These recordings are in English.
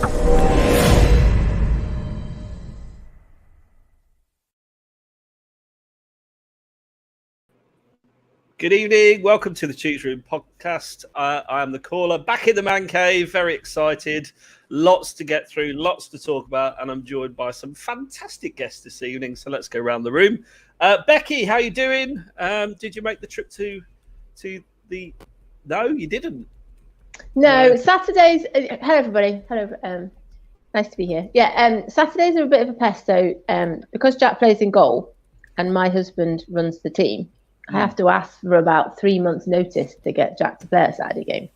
Good evening. Welcome to the Cheats Room podcast. I am the caller, back in the man cave, very excited. Lots to get through, lots to talk about, and I'm joined by some fantastic guests this evening. So let's go around the room. Becky, how you doing? Did you make the trip to the? No, you didn't. No, Saturdays. Hello, everybody. Hello. Nice to be here. Yeah. Saturdays are a bit of a pest. So, because Jack plays in goal, and my husband runs the team, I have to ask for about 3 months' notice to get Jack to play a Saturday game.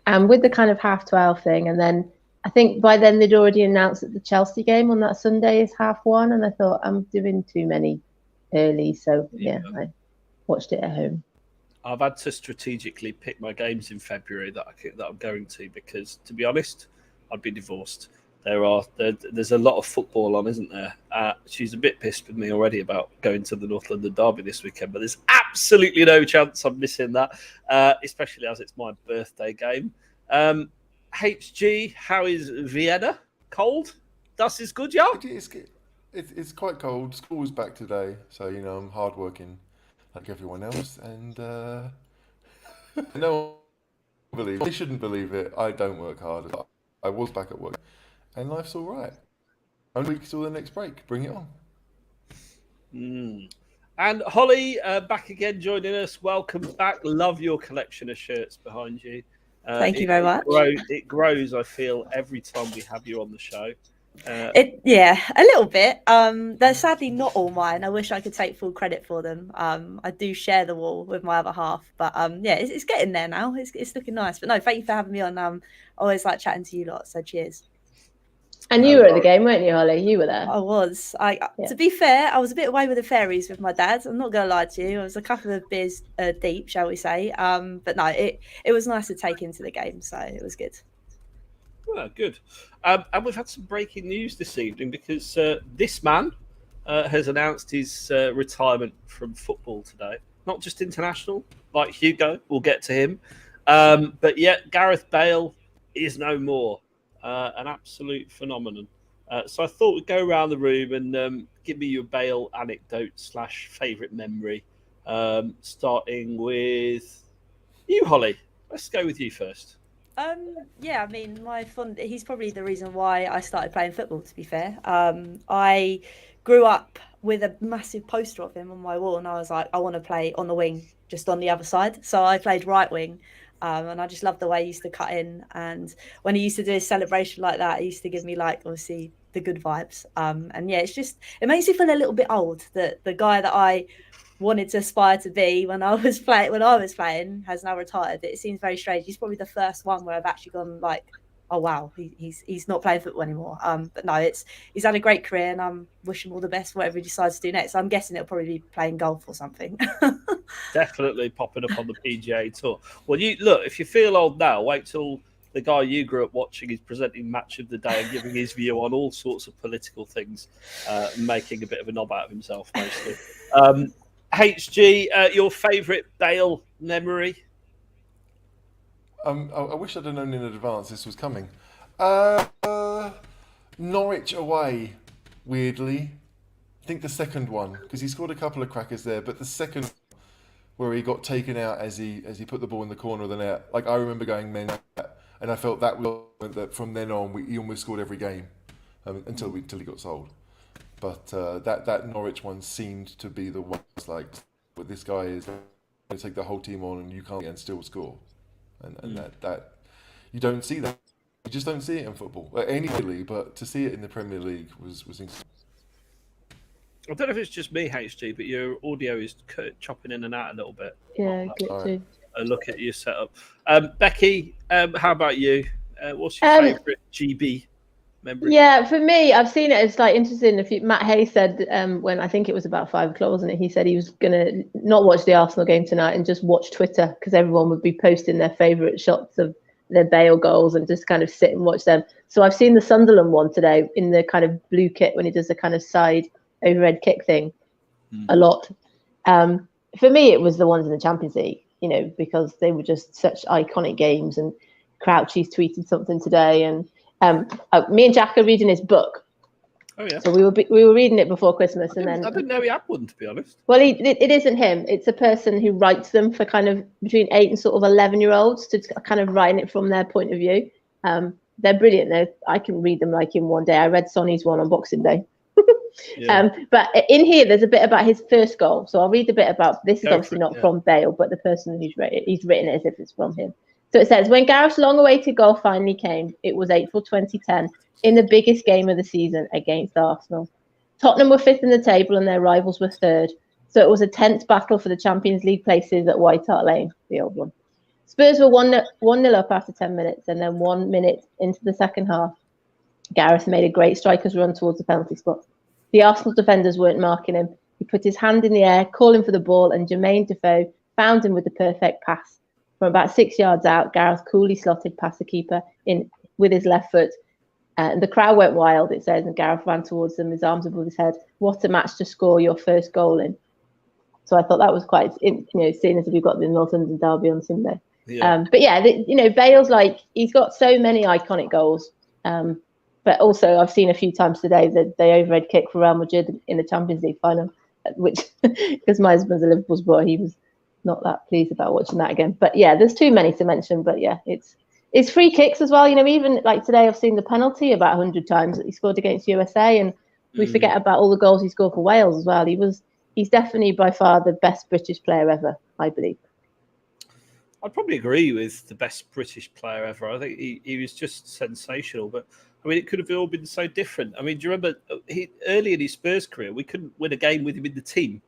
And with the kind of 12:30 thing, and then I think by then they'd already announced that the Chelsea game on that Sunday is 1:30, and I thought I'm doing too many early, so yeah, I watched it at home. I've had to strategically pick my games in February that I'm going to, because, to be honest, I'd be divorced. There's a lot of football on, isn't there? She's a bit pissed with me already about going to the North London Derby this weekend, but there's absolutely no chance I'm missing that, especially as it's my birthday game. HG, how is Vienna? Cold? Das is good, yeah? It's quite cold. School's back today, so I'm hardworking like everyone else, and no one believes. They shouldn't believe it. I don't work hard. I was back at work. And life's all right. Only week till the next break. Bring it on. And Holly, back again, joining us. Welcome back. Love your collection of shirts behind you. Thank you very much. It grows, I feel, every time we have you on the show. A little bit. They're sadly not all mine. I wish I could take full credit for them. I do share the wall with my other half, but it's getting there now. It's looking nice. But no, thank you for having me on. I always like chatting to you lot. So cheers. And you were at the game, weren't you, Holly? You were there. I was. To be fair, I was a bit away with the fairies with my dad. I'm not going to lie to you. I was a couple of beers deep, shall we say. But no, it was nice to take into the game, so it was good. Well, good. And we've had some breaking news this evening, because this man has announced his retirement from football today. Not just international, like Hugo. We'll get to him. But yet Gareth Bale is no more. An absolute phenomenon. So I thought we'd go around the room and give me your Bale anecdote / favourite memory. Starting with you, Holly. Let's go with you first. He's probably the reason why I started playing football, to be fair. I grew up with a massive poster of him on my wall, and I was like, I want to play on the wing, just on the other side. So I played right wing. And I just loved the way he used to cut in. And when he used to do his celebration like that, he used to give me, obviously, the good vibes. It makes me feel a little bit old that the guy that I wanted to aspire to be when I was playing has now retired. It seems very strange. He's probably the first one where I've actually gone oh wow, he's not playing football anymore. But no, he's had a great career, and I'm wishing him all the best for whatever he decides to do next. I'm guessing it'll probably be playing golf or something. Definitely popping up on the PGA Tour. Well, if you feel old now, wait till the guy you grew up watching is presenting Match of the Day and giving his view on all sorts of political things, making a bit of a knob out of himself mostly. HG, your favourite Bale memory? I wish I'd have known in advance this was coming. Norwich away, weirdly. I think the second one, because he scored a couple of crackers there, but the second where he got taken out as he put the ball in the corner of the net, I remember going, man, and I felt that from then on he almost scored every game until he got sold. But that Norwich one seemed to be the one. But this guy is going to take the whole team on, and you can't and still score. And that you don't see that. You just don't see it in football, any league. But to see it in the Premier League was interesting. I don't know if it's just me, HG, but your audio is chopping in and out a little bit. Yeah, glitchy. A look at your setup. Becky, how about you? What's your favourite GB memory? Yeah, for me, I've seen it. It's interesting. Matt Hayes said when I think it was about 5 o'clock, wasn't it? He said he was going to not watch the Arsenal game tonight and just watch Twitter, because everyone would be posting their favourite shots of their Bale goals and just kind of sit and watch them. So I've seen the Sunderland one today in the kind of blue kit when he does the kind of side overhead kick thing a lot. For me, it was the ones in the Champions League, because they were just such iconic games. And Crouchy's tweeted something today, and Me and Jack are reading his book. Oh yeah. So we were reading it before Christmas, and then I didn't know he had one, to be honest. Well, it isn't him. It's a person who writes them for kind of between 8 and sort of 11-year-olds to kind of writing it from their point of view. They're brilliant. I can read them like in one day. I read Sonny's one on Boxing Day. But in here, there's a bit about his first goal. So I'll read a bit about this. Is obviously not from Bale, but the person who's written it as if it's from him. So it says, when Gareth's long-awaited goal finally came, it was April 2010 in the biggest game of the season against Arsenal. Tottenham were 5th in the table and their rivals were 3rd. So it was a tense battle for the Champions League places at White Hart Lane, the old one. Spurs were 1-0 up after 10 minutes, and then 1 minute into the second half, Gareth made a great striker's run towards the penalty spot. The Arsenal defenders weren't marking him. He put his hand in the air, calling for the ball, and Jermaine Defoe found him with the perfect pass. From about 6 yards out, Gareth coolly slotted past the keeper in with his left foot. The crowd went wild, it says, and Gareth ran towards them, his arms above his head. What a match to score your first goal in. So I thought that was quite, seeing as we've got the North London derby on Sunday. Yeah. But yeah, Bale's he's got so many iconic goals. But also, I've seen a few times today the overhead kick for Real Madrid in the Champions League final, which, because my husband's a Liverpool boy, he was not that pleased about watching that again. But yeah, there's too many to mention. But yeah, it's free kicks as well. Even like today, I've seen the penalty about 100 times that he scored against USA, and we forget about all the goals he scored for Wales as well. He's definitely by far the best British player ever, I believe. I'd probably agree with the best British player ever. I think he was just sensational. But I mean, it could have all been so different. I mean, do you remember early in his Spurs career, we couldn't win a game with him in the team.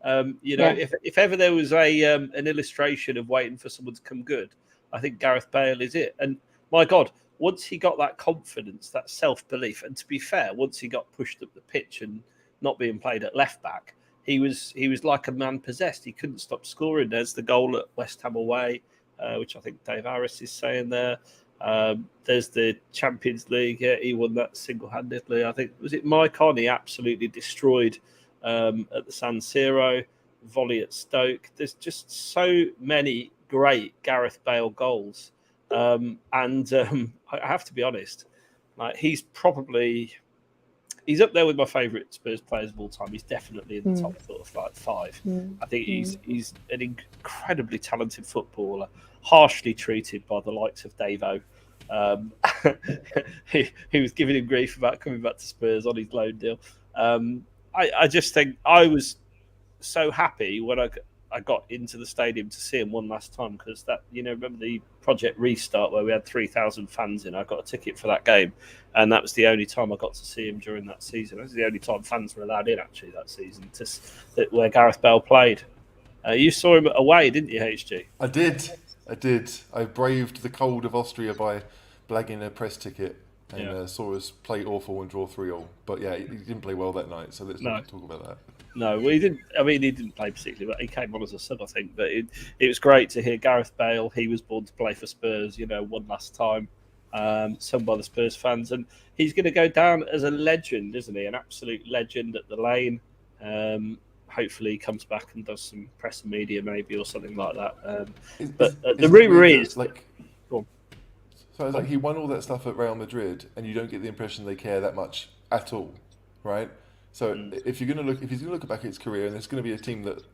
If ever there was an illustration of waiting for someone to come good, I think Gareth Bale is it. And my God, once he got that confidence, that self-belief, and to be fair, once he got pushed up the pitch and not being played at left back, he was like a man possessed. He couldn't stop scoring. There's the goal at West Ham away, which I think Dave Harris is saying there. There's the Champions League. Yeah, he won that single-handedly. I think, was it Mike On? He absolutely destroyed at the San Siro, volley at Stoke. There's just so many great Gareth Bale goals. I have to be honest, he's up there with my favourite Spurs players of all time. He's definitely in the top sort of 5. I think he's an incredibly talented footballer, harshly treated by the likes of Davo. He was giving him grief about coming back to Spurs on his loan deal. I just think I was so happy when I got into the stadium to see him one last time, because that, remember the Project Restart where we had 3,000 fans in? I got a ticket for that game, and that was the only time I got to see him during that season. That was the only time fans were allowed in, actually, that season, where Gareth Bale played. You saw him away, didn't you, HG? I did. I braved the cold of Austria by blagging a press ticket and saw us play awful and draw 3-3. But yeah, he didn't play well that night, so let's not talk about that. No, well, he didn't. I mean, he didn't play particularly, but he came on as a sub, I think. But it was great to hear Gareth Bale. He was born to play for Spurs, one last time, sung by the Spurs fans, and he's going to go down as a legend, isn't he? An absolute legend at the Lane. Hopefully, he comes back and does some press and media, maybe, or something like that. The rumor is So he won all that stuff at Real Madrid, and you don't get the impression they care that much at all, right? So if he's going to look back at his career, and there's going to be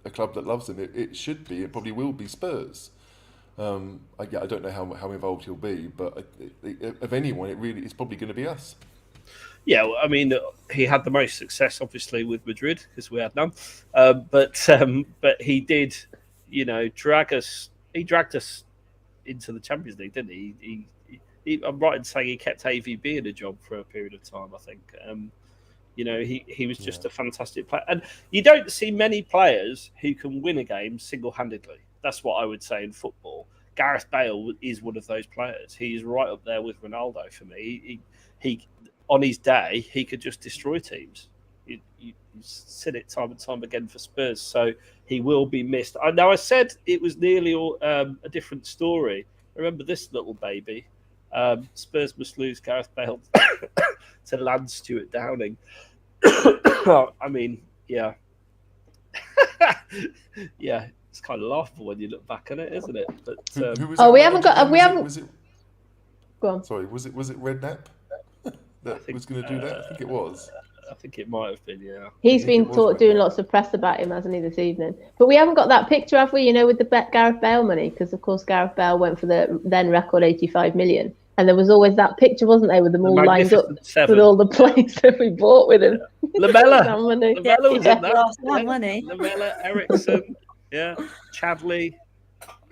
a club that loves him, it probably will be Spurs. I don't know how involved he'll be, but of anyone, it's probably going to be us. Yeah, well, I mean, he had the most success, obviously, with Madrid, because we had none. But he did, drag us. He dragged us into the Champions League, didn't he? I'm right in saying he kept AVB in a job for a period of time, I think. He was just a fantastic player. And you don't see many players who can win a game single-handedly. That's what I would say in football. Gareth Bale is one of those players. He's right up there with Ronaldo for me. He on his day, he could just destroy teams. You've seen it time and time again for Spurs, so he will be missed. Now, I said it was nearly a different story. Remember this little baby? Spurs must lose Gareth Bale to Lance Stewart Downing. I mean, yeah. Yeah, it's kind of laughable when you look back on it, isn't it? But we haven't got. We haven't. Was it? Go on. Sorry, was it Redknapp? that was going to do that? I think it was. I think it might have been, yeah. He's been doing lots of press about him, hasn't he, this evening? But we haven't got that picture, have we? With the Gareth Bale money, because of course Gareth Bale went for the then record 85 million, and there was always that picture, wasn't there, with them all lined up with all the players that we bought with him. Yeah. Lamella was in that. Money. Lamella, Ericsson, yeah, Chadley.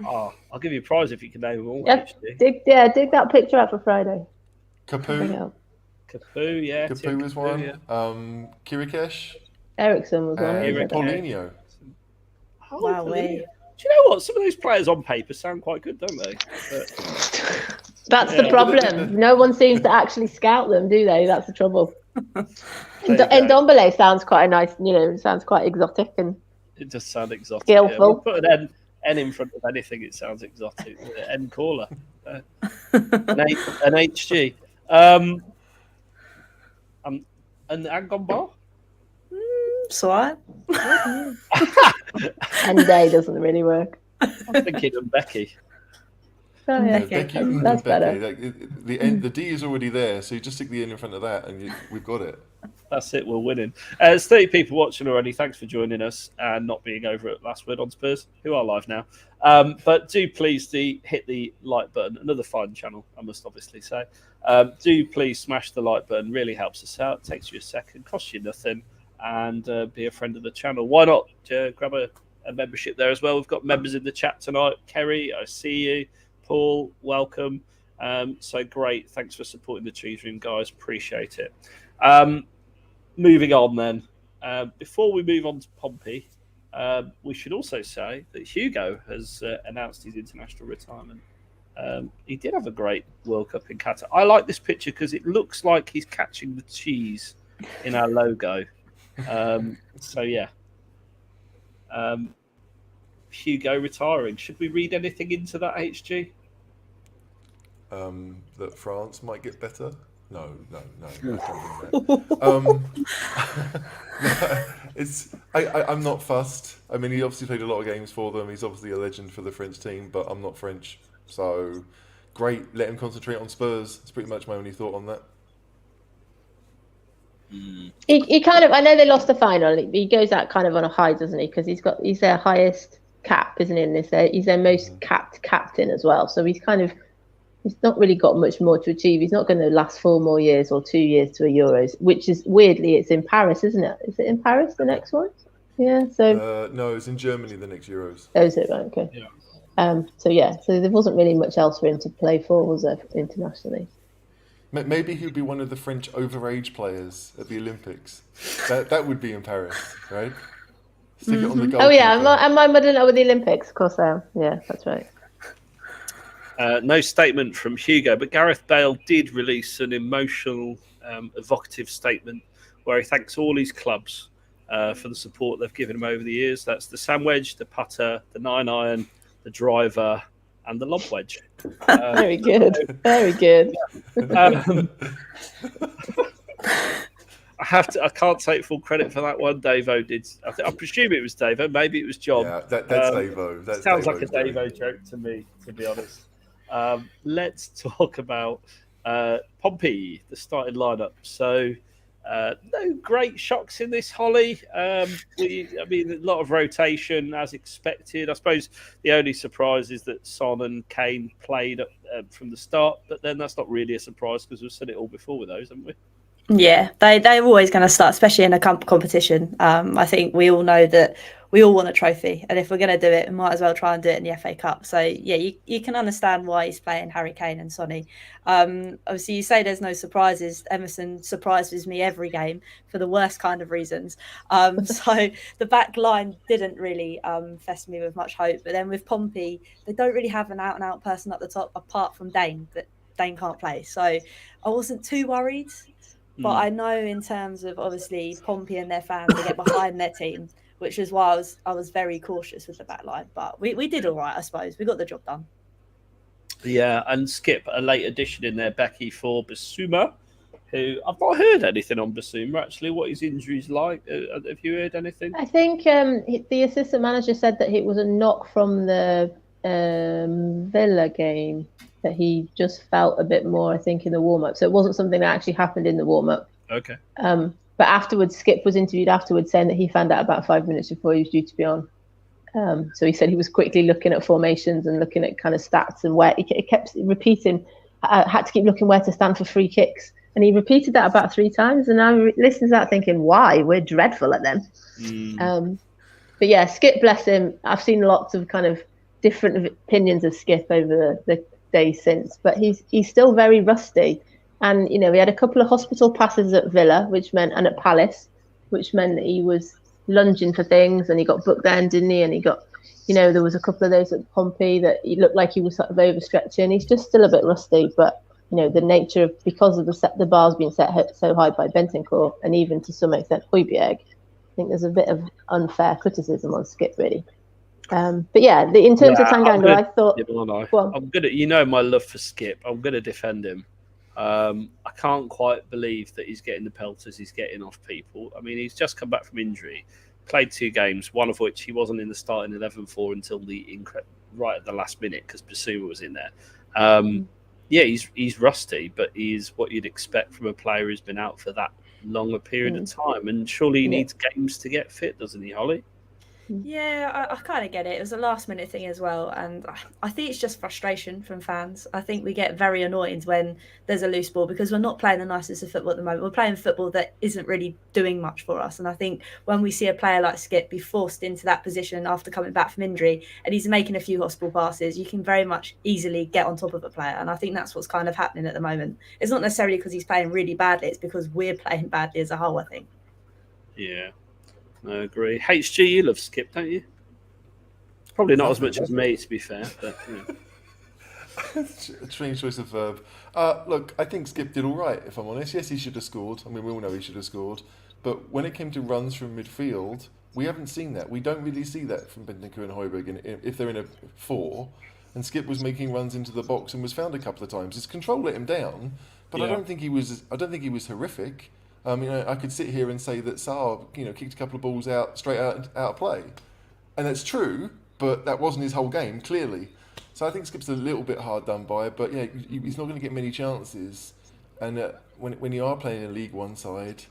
Oh, I'll give you a prize if you can name them all. Dig that picture up for Friday. Capu, yeah. Capu was one. Yeah. Kirikesh. Ericsson was one. Paulinho. Oh, wow, do you know what? Some of those players on paper sound quite good, don't they? That's the problem. No one seems to actually scout them, do they? That's the trouble. And Ndombele sounds quite a nice, sounds quite exotic and it does sound exotic. Skillful. Yeah. We'll put an N in front of anything. It sounds exotic. N caller, an HG. And Angombar? So I. And day doesn't really work. I'm thinking of Becky. Oh, yeah. That's better. The D is already there, so you just stick the N in front of that, and we've got it. That's it. We're winning. There's 30 people watching already. Thanks for joining us and not being over at Last Word on Spurs, who are live now. But do please hit the like button. Another fine channel, I must obviously say. Do please smash the like button. Really helps us out. Takes you a second, costs you nothing, and be a friend of the channel. Why not grab a membership there as well? We've got members in the chat tonight. Kerry, I see you. Paul, welcome. So great. Thanks for supporting the Cheese Room, guys. Appreciate it. Moving on then. Before we move on to Pompey, we should also say that Hugo has announced his international retirement. He did have a great World Cup in Qatar. I like this picture because it looks like he's catching the cheese in our logo. So yeah. Hugo retiring. Should we read anything into that, HG? That France might get better. No. I'm not fussed. I mean, he obviously played a lot of games for them. He's obviously a legend for the French team, but I'm not French, so great. Let him concentrate on Spurs. It's pretty much my only thought on that. He kind of. I know they lost the final. He goes out kind of on a high, doesn't he? Because he's their highest cap, isn't he? In this, he's their most capped captain as well. So he's not really got much more to achieve. He's not going to last 4 more years or 2 years to a Euros, which is weirdly it's in Paris, isn't it? Is it in Paris the next one? Yeah. So no, it's in Germany the next Euros. Oh, is it right? Okay. Yeah. So there wasn't really much else for him to play for, was there, internationally? Maybe he'd be one of the French overage players at the Olympics. That would be in Paris, right? Stick it on the goalkeeper. Oh yeah, am I muddling up with the Olympics? Of course I am. Yeah, that's right. No statement from Hugo, but Gareth Bale did release an emotional, evocative statement where he thanks all his clubs for the support they've given him over the years. That's the sandwich, the putter, the 9-iron, the driver, and the lob wedge. Very good. Very good. I can't take full credit for that one. Davo did. I presume it was Davo. Maybe it was John. Yeah, that's Davo. That sounds like a Davo joke to me, to be honest. Let's talk about Pompey, the starting lineup. So, no great shocks in this, Holly. A lot of rotation as expected. I suppose the only surprise is that Son and Kane played from the start, but then that's not really a surprise because we've said it all before with those, haven't we? Yeah, they're always going to start, especially in a competition. I think we all know that we all want a trophy, and if we're going to do it, we might as well try and do it in the FA Cup. So yeah, you can understand why he's playing Harry Kane and Sonny. Obviously, you say there's no surprises. Emerson surprises me every game for the worst kind of reasons. So the back line didn't really fest me with much hope. But then with Pompey, they don't really have an out-and-out person at the top apart from Dane, but Dane can't play. So I wasn't too worried. But I know in terms of obviously Pompey and their fans, they get behind their team, which is why I was very cautious with the back line. But we did all right, I suppose. We got the job done. Yeah, and Skip, a late addition in there, Becky for Basuma, who I've not heard anything on Basuma, actually, what his injury's like. Have you heard anything? I think the assistant manager said that it was a knock from the Villa game. that he just felt a bit more, I think, in the warm-up. So it wasn't something that actually happened in the warm-up. Okay. But afterwards, Skip was interviewed afterwards saying that he found out about 5 minutes before he was due to be on. So he said he was quickly looking at formations and looking at kind of stats and where he kept repeating, had to keep looking where to stand for free kicks. And he repeated that about 3 times. And I'm listening to that thinking, why? We're dreadful at them. But yeah, Skip, bless him. I've seen lots of kind of different opinions of Skip over the days since, but he's still very rusty. And, you know, he had a couple of hospital passes at Villa, and at Palace, which meant that he was lunging for things, and he got booked then, didn't he? And he got, you know, there was a couple of those at Pompey that he looked like he was sort of overstretching. He's just still a bit rusty, but, you know, the nature of, because of the bars being set so high by Bentancur and even to some extent Højbjerg, I think there's a bit of unfair criticism on Skip, really. But yeah, in terms of Tanganga, I thought... I'm good at, you know, my love for Skip. I'm going to defend him. I can't quite believe that he's getting the pelters he's getting off people. I mean, he's just come back from injury, played 2 games, one of which he wasn't in the starting 11 for until right at the last minute because Bissouma was in there. Yeah, he's rusty, but he's what you'd expect from a player who's been out for that long a period of time. And surely he needs games to get fit, doesn't he, Holly? Yeah, I kind of get it. It was a last minute thing as well. And I think it's just frustration from fans. I think we get very annoyed when there's a loose ball because we're not playing the nicest of football at the moment. We're playing football that isn't really doing much for us. And I think when we see a player like Skip be forced into that position after coming back from injury and he's making a few hospital passes, you can very much easily get on top of a player. And I think that's what's kind of happening at the moment. It's not necessarily because he's playing really badly. It's because we're playing badly as a whole, I think. Yeah. I agree. HG, you love Skip, don't you? Probably not as much as me, to be fair. But a strange choice of verb. Look, I think Skip did all right, if I'm honest. Yes, he should have scored. I mean, we all know he should have scored. But when it came to runs from midfield, we haven't seen that. We don't really see that from Bentancur and Højbjerg if they're in a 4. And Skip was making runs into the box and was found a couple of times. His control let him down, but I don't think he was horrific. You know, I could sit here and say that Sarr, you know, kicked a couple of balls straight out of play, and that's true. But that wasn't his whole game, clearly. So I think Skip's a little bit hard done by. But yeah, he's not going to get many chances. And when you are playing a League One side,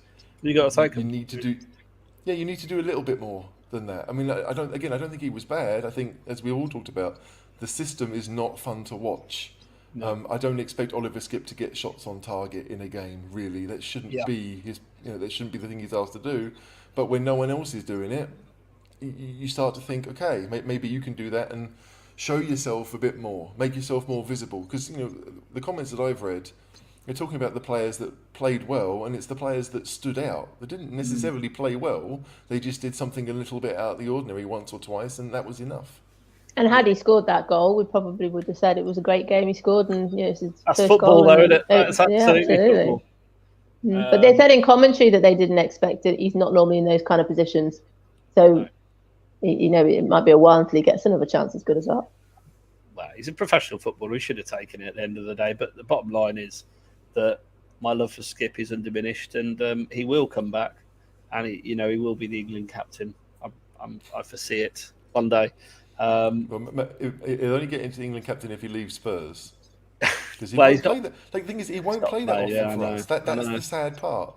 you got to take him. You need to do a little bit more than that. I mean, I don't think he was bad. I think, as we all talked about, the system is not fun to watch. No. I don't expect Oliver Skip to get shots on target in a game. Really, that shouldn't be his. You know, that shouldn't be the thing he's asked to do. But when no one else is doing it, you start to think, okay, maybe you can do that and show yourself a bit more, make yourself more visible. Because you know, the comments that I've read, they're talking about the players that played well, and it's the players that stood out. They didn't necessarily play well. They just did something a little bit out of the ordinary once or twice, and that was enough. And had he scored that goal, we probably would have said it was a great game he scored, and you know, it's his that's first football, goal. Though, isn't it? That's absolutely football. But they said in commentary that they didn't expect it. He's not normally in those kind of positions, so you know it might be a while until he gets another chance as good as that. Well, he's a professional footballer. He should have taken it at the end of the day. But the bottom line is that my love for Skip is undiminished, and he will come back, and he will be the England captain. I foresee it one day. He'll only get into the England captain if he leaves Spurs. Because he won't play that. Like, the thing is, he won't play that often for us. That's the sad part.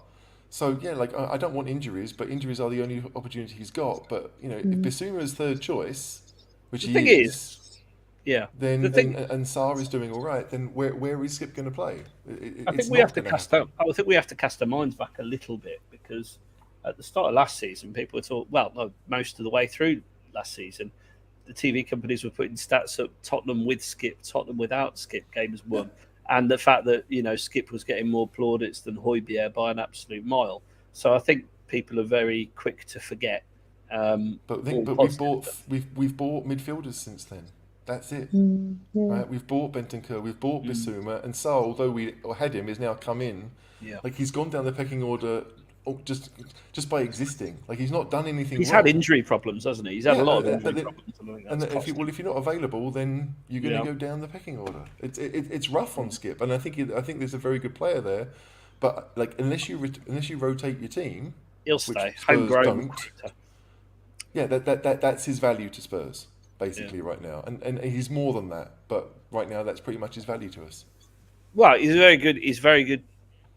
So yeah, like I don't want injuries, but injuries are the only opportunity he's got. But you know, if Bissouma's third choice, which the thing is, then and Sarr is doing all right, then where is Skip going to play? I think we have to cast our minds back a little bit, because at the start of last season, people were talking. Well, no, most of the way through last season, the TV companies were putting stats up: Tottenham with Skip, Tottenham without Skip, games won. And the fact that, you know, Skip was getting more plaudits than Højbjerg by an absolute mile. So I think people are very quick to forget. But we've bought midfielders since then. That's it. Right? We've bought Bentancur, we've bought Bissouma, and Sarr, although we had him, has now come in. Yeah. Like, he's gone down the pecking order just by existing. Like, he's not done anything. He's had injury problems, hasn't he? He's had a lot of injury problems. And if you're not available, then you're going to go down the pecking order. It's rough on Skip, and I think there's a very good player there, but like unless you rotate your team, he'll stay homegrown. Yeah, that's his value to Spurs. basically right now, and he's more than that. But right now, that's pretty much his value to us. Well, he's very good. He's a very good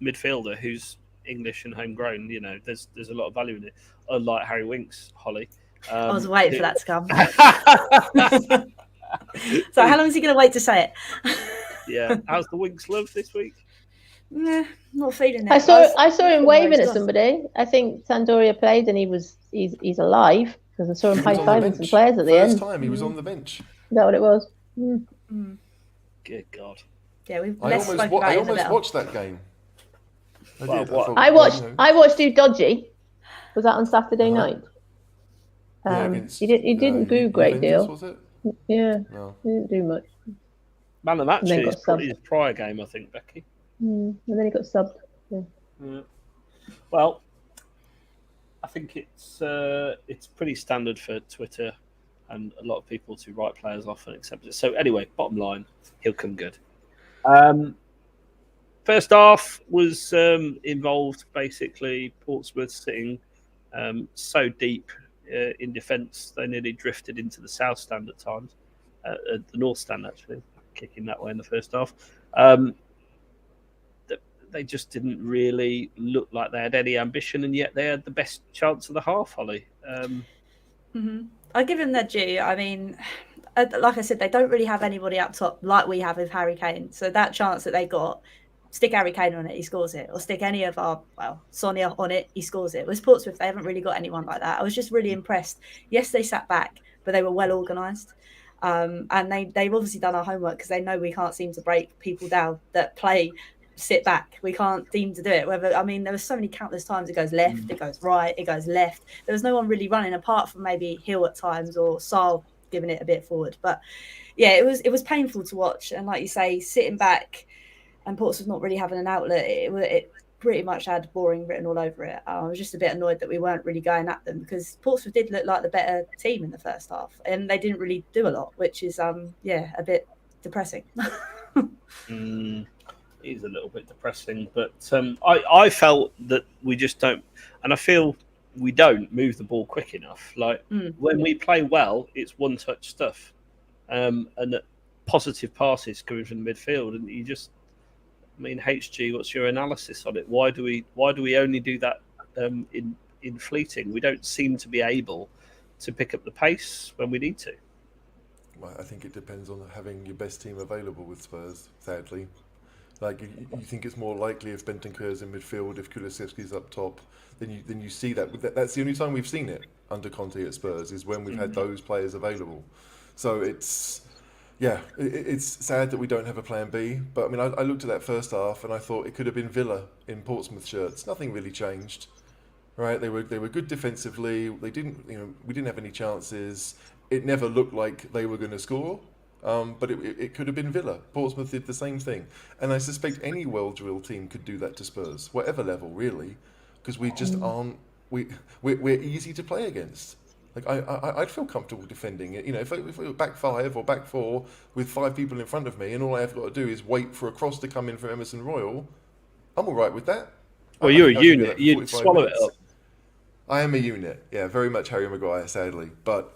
midfielder who's English and homegrown. You know, there's a lot of value in it. Unlike Harry Winks, Holly. I was waiting for that to come. So how long is he going to wait to say it? Yeah. How's the Winks love this week? Nah, not feeling it. I saw him waving at somebody. I think Sampdoria played and he's alive because I saw him high-fiving some players at the end. First time he was on the bench. Is that what it was? Good God. Yeah, I almost watched that game. I watched you dodgy. Was that on Saturday night? He didn't do a great deal. Was it? Yeah, No. he didn't do much. Man of the match is probably his prior game, I think, Becky. And then he got subbed. Yeah. Well, I think it's pretty standard for Twitter and a lot of people to write players off and accept it. So anyway, bottom line, he'll come good. First half was involved basically Portsmouth sitting so deep in defence they nearly drifted into the south stand at times, the north stand actually, kicking that way in the first half. They just didn't really look like they had any ambition, and yet they had the best chance of the half, Holly. I give them their due. I mean, like I said, they don't really have anybody up top like we have with Harry Kane. So that chance that they got, stick Harry Kane on it, he scores it. Or stick any of Sonia on it, he scores it. With Portsmouth, they haven't really got anyone like that. I was just really impressed. Yes, they sat back, but they were well organised. And they've obviously done our homework because they know we can't seem to break people down that sit back. We can't seem to do it. There were so many countless times it goes left, it goes right, it goes left. There was no one really running apart from maybe Hill at times or Saul giving it a bit forward. But yeah, it was painful to watch. And like you say, sitting back and Portsmouth not really having an outlet, it pretty much had boring written all over it. I was just a bit annoyed that we weren't really going at them because Portsmouth did look like the better team in the first half and they didn't really do a lot, which is a bit depressing. It is a little bit depressing, but I felt that we just don't, and I feel we don't move the ball quick enough. Like when we play well, it's one-touch stuff, and positive passes coming from the midfield, and you just, HG, what's your analysis on it? Why do we only do that in fleeting? We don't seem to be able to pick up the pace when we need to. Well, I think it depends on having your best team available with Spurs, sadly. Like you think it's more likely if Bentancur's in midfield, if Kulusevski's up top, then you see that. That's the only time we've seen it under Conte at Spurs is when we've had those players available. So it's sad that we don't have a plan B. But I looked at that first half and I thought it could have been Villa in Portsmouth shirts. Nothing really changed, right? They were good defensively. We didn't have any chances. It never looked like they were going to score. But it could have been Villa. Portsmouth did the same thing. And I suspect any well-drilled team could do that to Spurs, whatever level, really, because we just aren't... We're easy to play against. Like, I'd feel comfortable defending it. If we were back 5 or back 4 with 5 people in front of me and all I have got to do is wait for a cross to come in from Emerson Royal, I'm all right with that. Well, you're a unit. You'd swallow it up. I am a unit. Yeah, very much Harry Maguire, sadly. But...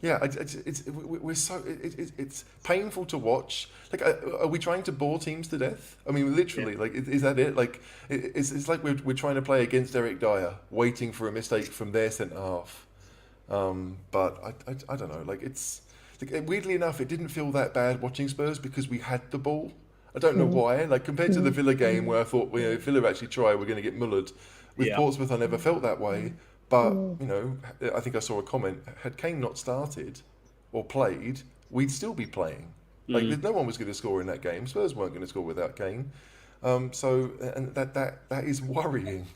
it's painful to watch. Like, are we trying to bore teams to death? Literally. Like, is that it? Like, it's like we're trying to play against Eric Dyer, waiting for a mistake from their centre half. But I don't know. Like, it's weirdly enough, it didn't feel that bad watching Spurs because we had the ball. I don't know why. Like, compared to the Villa game where I thought, if Villa actually try, we're going to get mullered. With Portsmouth, I never felt that way. But, I think I saw a comment, had Kane not started or played, we'd still be playing. Like, no one was going to score in that game. Spurs weren't going to score without Kane. And that is worrying.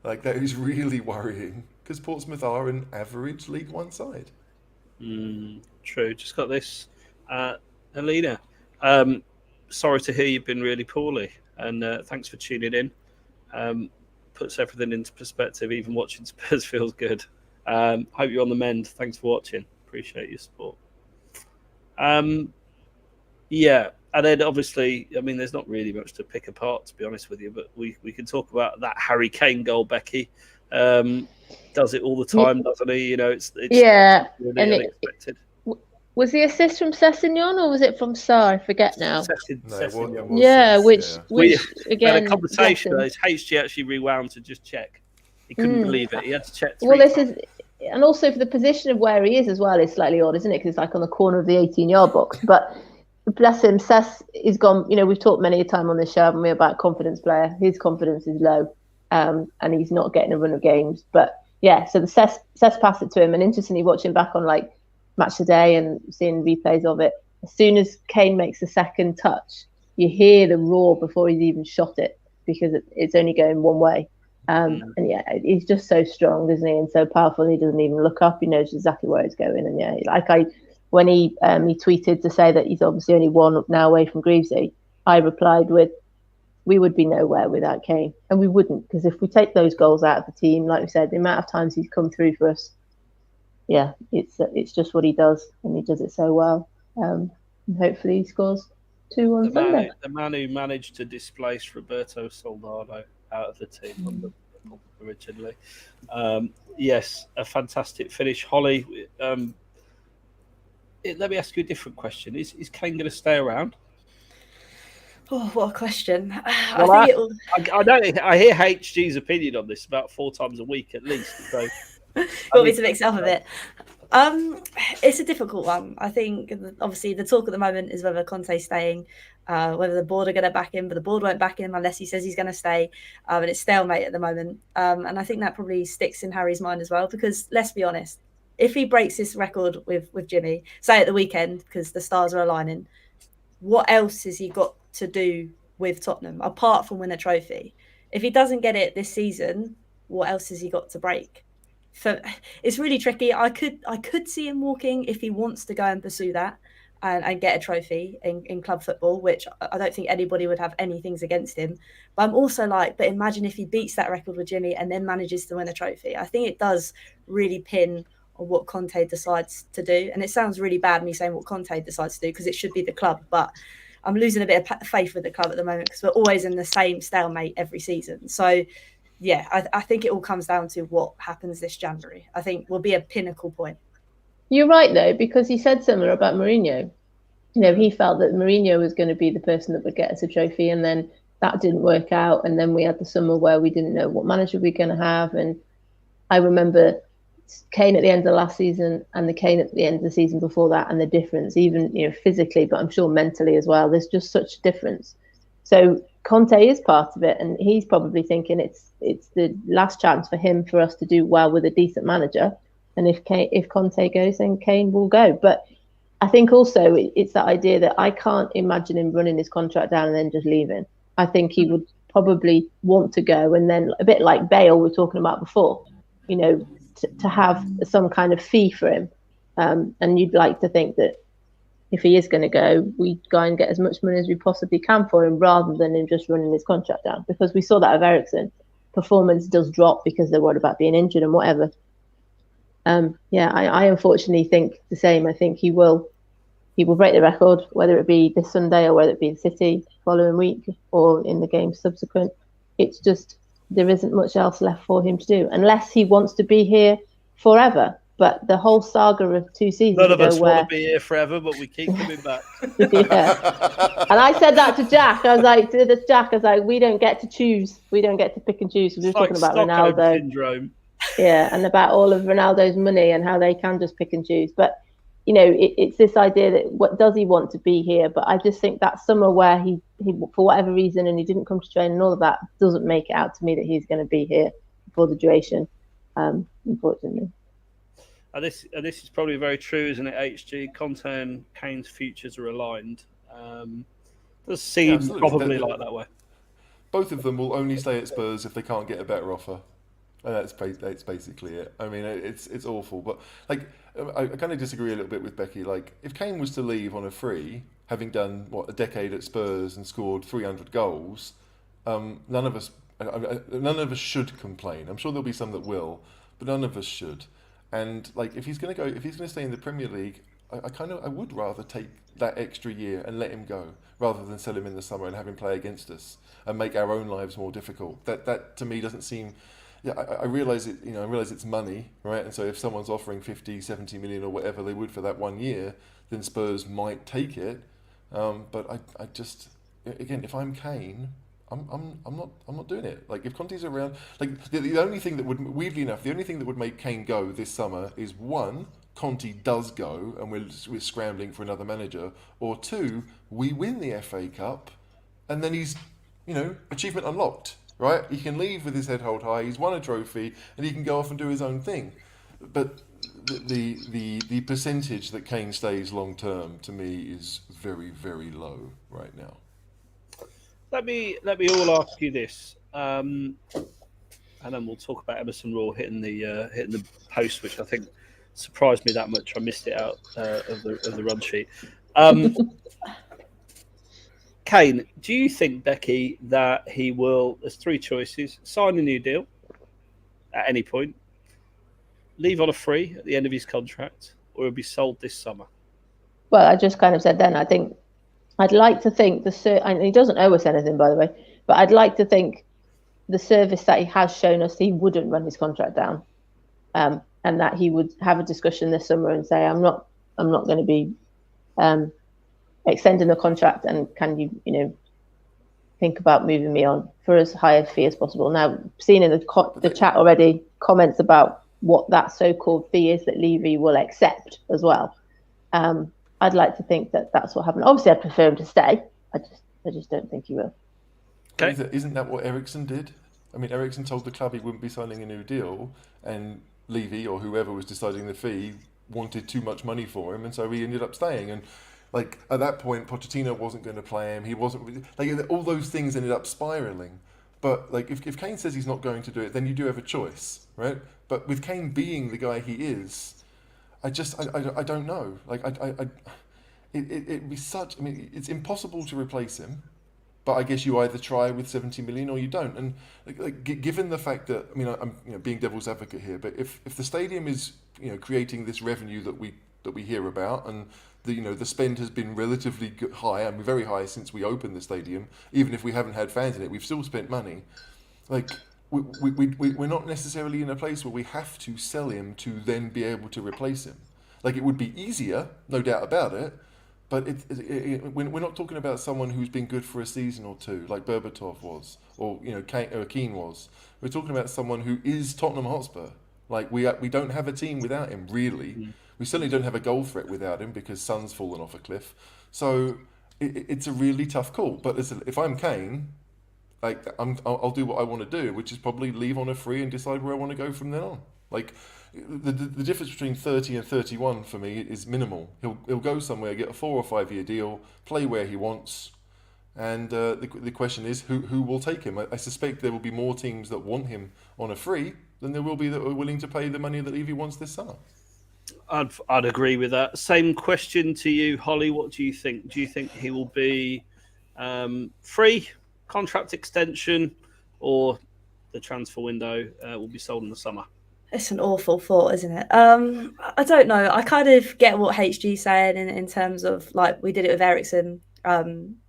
Like, that is really worrying. Because Portsmouth are an average League One side. True. Just got this. Alina, sorry to hear you've been really poorly. And thanks for tuning in. Puts everything into perspective. Even watching Spurs feels good. Hope you're on the mend. Thanks for watching. Appreciate your support. And then obviously, I mean, there's not really much to pick apart, to be honest with you, but we can talk about that Harry Kane goal, Becky. Does it all the time, doesn't he? You know, it's really and unexpected. Was the assist from Sessegnon or was it from Sarr? I forget now. Which again, had a conversation. HG actually rewound to just check. He couldn't believe it. He had to check. And also for the position of where he is as well is slightly odd, isn't it? Because it's like on the corner of the 18-yard box. But bless him, Sess is gone. You know, we've talked many a time on this show, haven't we, about confidence player. His confidence is low, and he's not getting a run of games. But yeah, so the Sess passed it to him, and interestingly, watching back on like Match Today and seeing replays of it, as soon as Kane makes the second touch, you hear the roar before he's even shot it, because it's only going one way. And yeah, he's just so strong, isn't he, and so powerful. He doesn't even look up; he knows exactly where it's going. And yeah, when he tweeted to say that he's obviously only one now away from Greavesy, I replied with, "We would be nowhere without Kane," and we wouldn't, because if we take those goals out of the team, like we said, the amount of times he's come through for us. Yeah, it's just what he does, and he does it so well. And hopefully he scores 2 on Sunday. The man who managed to displace Roberto Soldado out of the team originally. Yes, a fantastic finish. Holly, let me ask you a different question. Is Kane going to stay around? Oh, what a question. Well, I hear HG's opinion on this about 4 times a week at least. So. Want me to mix it up a bit? It's a difficult one. I think obviously the talk at the moment is whether Conte's staying, whether the board are going to back him, but the board won't back him unless he says he's going to stay. And it's stalemate at the moment. And I think that probably sticks in Harry's mind as well, because let's be honest, if he breaks this record with Jimmy, say at the weekend, because the stars are aligning, what else has he got to do with Tottenham apart from win a trophy? If he doesn't get it this season, what else has he got to break? It's really tricky. I could see him walking if he wants to go and pursue that and get a trophy in club football, which I don't think anybody would have any things against him. But I'm also like, but imagine if he beats that record with Jimmy and then manages to win a trophy. I think it does really pin on what Conte decides to do. And it sounds really bad me saying what Conte decides to do, because it should be the club. But I'm losing a bit of faith with the club at the moment, because we're always in the same stalemate every season. So yeah, I think it all comes down to what happens this January. I think will be a pinnacle point. You're right, though, because he said similar about Mourinho. You know, he felt that Mourinho was going to be the person that would get us a trophy, and then that didn't work out. And then we had the summer where we didn't know what manager we were going to have. And I remember Kane at the end of last season and the Kane at the end of the season before that, and the difference, even, you know, physically, but I'm sure mentally as well. There's just such a difference. So Conte is part of it, and he's probably thinking it's the last chance for us to do well with a decent manager. And if Conte goes, then Kane will go. But I think also it's that idea that I can't imagine him running his contract down and then just leaving. I think he would probably want to go, and then a bit like Bale we were talking about before, you know, to have some kind of fee for him. And you'd like to think that if he is going to go, we go and get as much money as we possibly can for him, rather than him just running his contract down. Because we saw that of Eriksen. Performance does drop because they're worried about being injured and whatever. I unfortunately think the same. I think he will break the record, whether it be this Sunday or whether it be in City following week or in the game subsequent. It's just there isn't much else left for him to do, unless he wants to be here forever. But the whole saga of 2 seasons none of us want to be here forever, but we keep coming back. Yeah. And I said that to Jack. I was like, we don't get to choose. We don't get to pick and choose. We were talking about Stockholm Ronaldo. Syndrome. Yeah, and about all of Ronaldo's money and how they can just pick and choose. But, you know, it's this idea that what does he want to be here? But I just think that summer where he for whatever reason, and he didn't come to train and all of that, doesn't make it out to me that he's going to be here for the duration, unfortunately. And this is probably very true, isn't it, HG? Conte and Kane's futures are aligned. Does seem probably like that way. Both of them will only stay at Spurs if they can't get a better offer. And that's basically it. I mean, it's awful. But, like, I kind of disagree a little bit with Becky. Like, if Kane was to leave on a free, having done, a decade at Spurs and scored 300 goals, none of us should complain. I'm sure there'll be some that will, but none of us should. And like, if he's going to stay in the Premier League, I would rather take that extra year and let him go rather than sell him in the summer and have him play against us and make our own lives more difficult. That to me doesn't seem. Yeah, I realise it. I realise it's money, right? And so if someone's offering 50, 70 million or whatever they would for that 1 year, then Spurs might take it. But I just, again, if I'm Kane, I'm not doing it. Like if Conte's around, like the only thing that would, weirdly enough, the only thing that would make Kane go this summer is one, Conte does go and we're scrambling for another manager, or two, we win the FA Cup, and then he's, achievement unlocked. Right, he can leave with his head held high. He's won a trophy, and he can go off and do his own thing. But the percentage that Kane stays long term to me is very, very low right now. Let me all ask you this, and then we'll talk about Emerson Royal hitting the post, which I think surprised me that much. I missed it out of the run sheet. Kane, do you think, Becky, that he will, there's three choices, sign a new deal at any point, leave on a free at the end of his contract, or he'll be sold this summer? Well, I just kind of said then, I think, I'd like to think and he doesn't owe us anything, by the way, but I'd like to think the service that he has shown us, he wouldn't run his contract down, and that he would have a discussion this summer and say, I'm not going to be extending the contract, and can you think about moving me on for as high a fee as possible. Now, seen in the chat already comments about what that so-called fee is that Levy will accept as well. I'd like to think that that's what happened. Obviously, I'd prefer him to stay. I just don't think he will. Okay. Isn't that what Ericsson did? I mean, Ericsson told the club he wouldn't be signing a new deal, and Levy or whoever was deciding the fee wanted too much money for him, and so he ended up staying. And like at that point, Pochettino wasn't going to play him. He wasn't like all those things ended up spiraling. But like if Kane says he's not going to do it, then you do have a choice, right? But with Kane being the guy he is, I don't know. Like it'd be such. I mean, it's impossible to replace him. But I guess you either try with 70 million or you don't. And like, given the fact that, I mean, I'm being devil's advocate here, but if the stadium is creating this revenue that we hear about, and the spend has been relatively high, and very high since we opened the stadium, even if we haven't had fans in it, we've still spent money. Like we're not necessarily in a place where we have to sell him to then be able to replace him. Like it would be easier, no doubt about it. But we're not talking about someone who's been good for a season or two, like Berbatov was, or Keane was. We're talking about someone who is Tottenham Hotspur. Like we don't have a team without him, really. Mm. We certainly don't have a goal threat without him because Son's fallen off a cliff. So it's a really tough call. But listen, if I'm Kane, like I'll do what I want to do, which is probably leave on a free and decide where I want to go from then on. Like. The difference between 30 and 31 for me is minimal. He'll go somewhere, get a 4 or 5 year deal, play where he wants, and the question is who will take him. I suspect there will be more teams that want him on a free than there will be that are willing to pay the money that Levy wants this summer. I'd agree with that. Same question to you, Holly. What do you think? Do you think he will be free, contract extension, or the transfer window will be sold in the summer? It's an awful thought, isn't it? I don't know. I kind of get what HG's saying in terms of, like, we did it with Ericsson.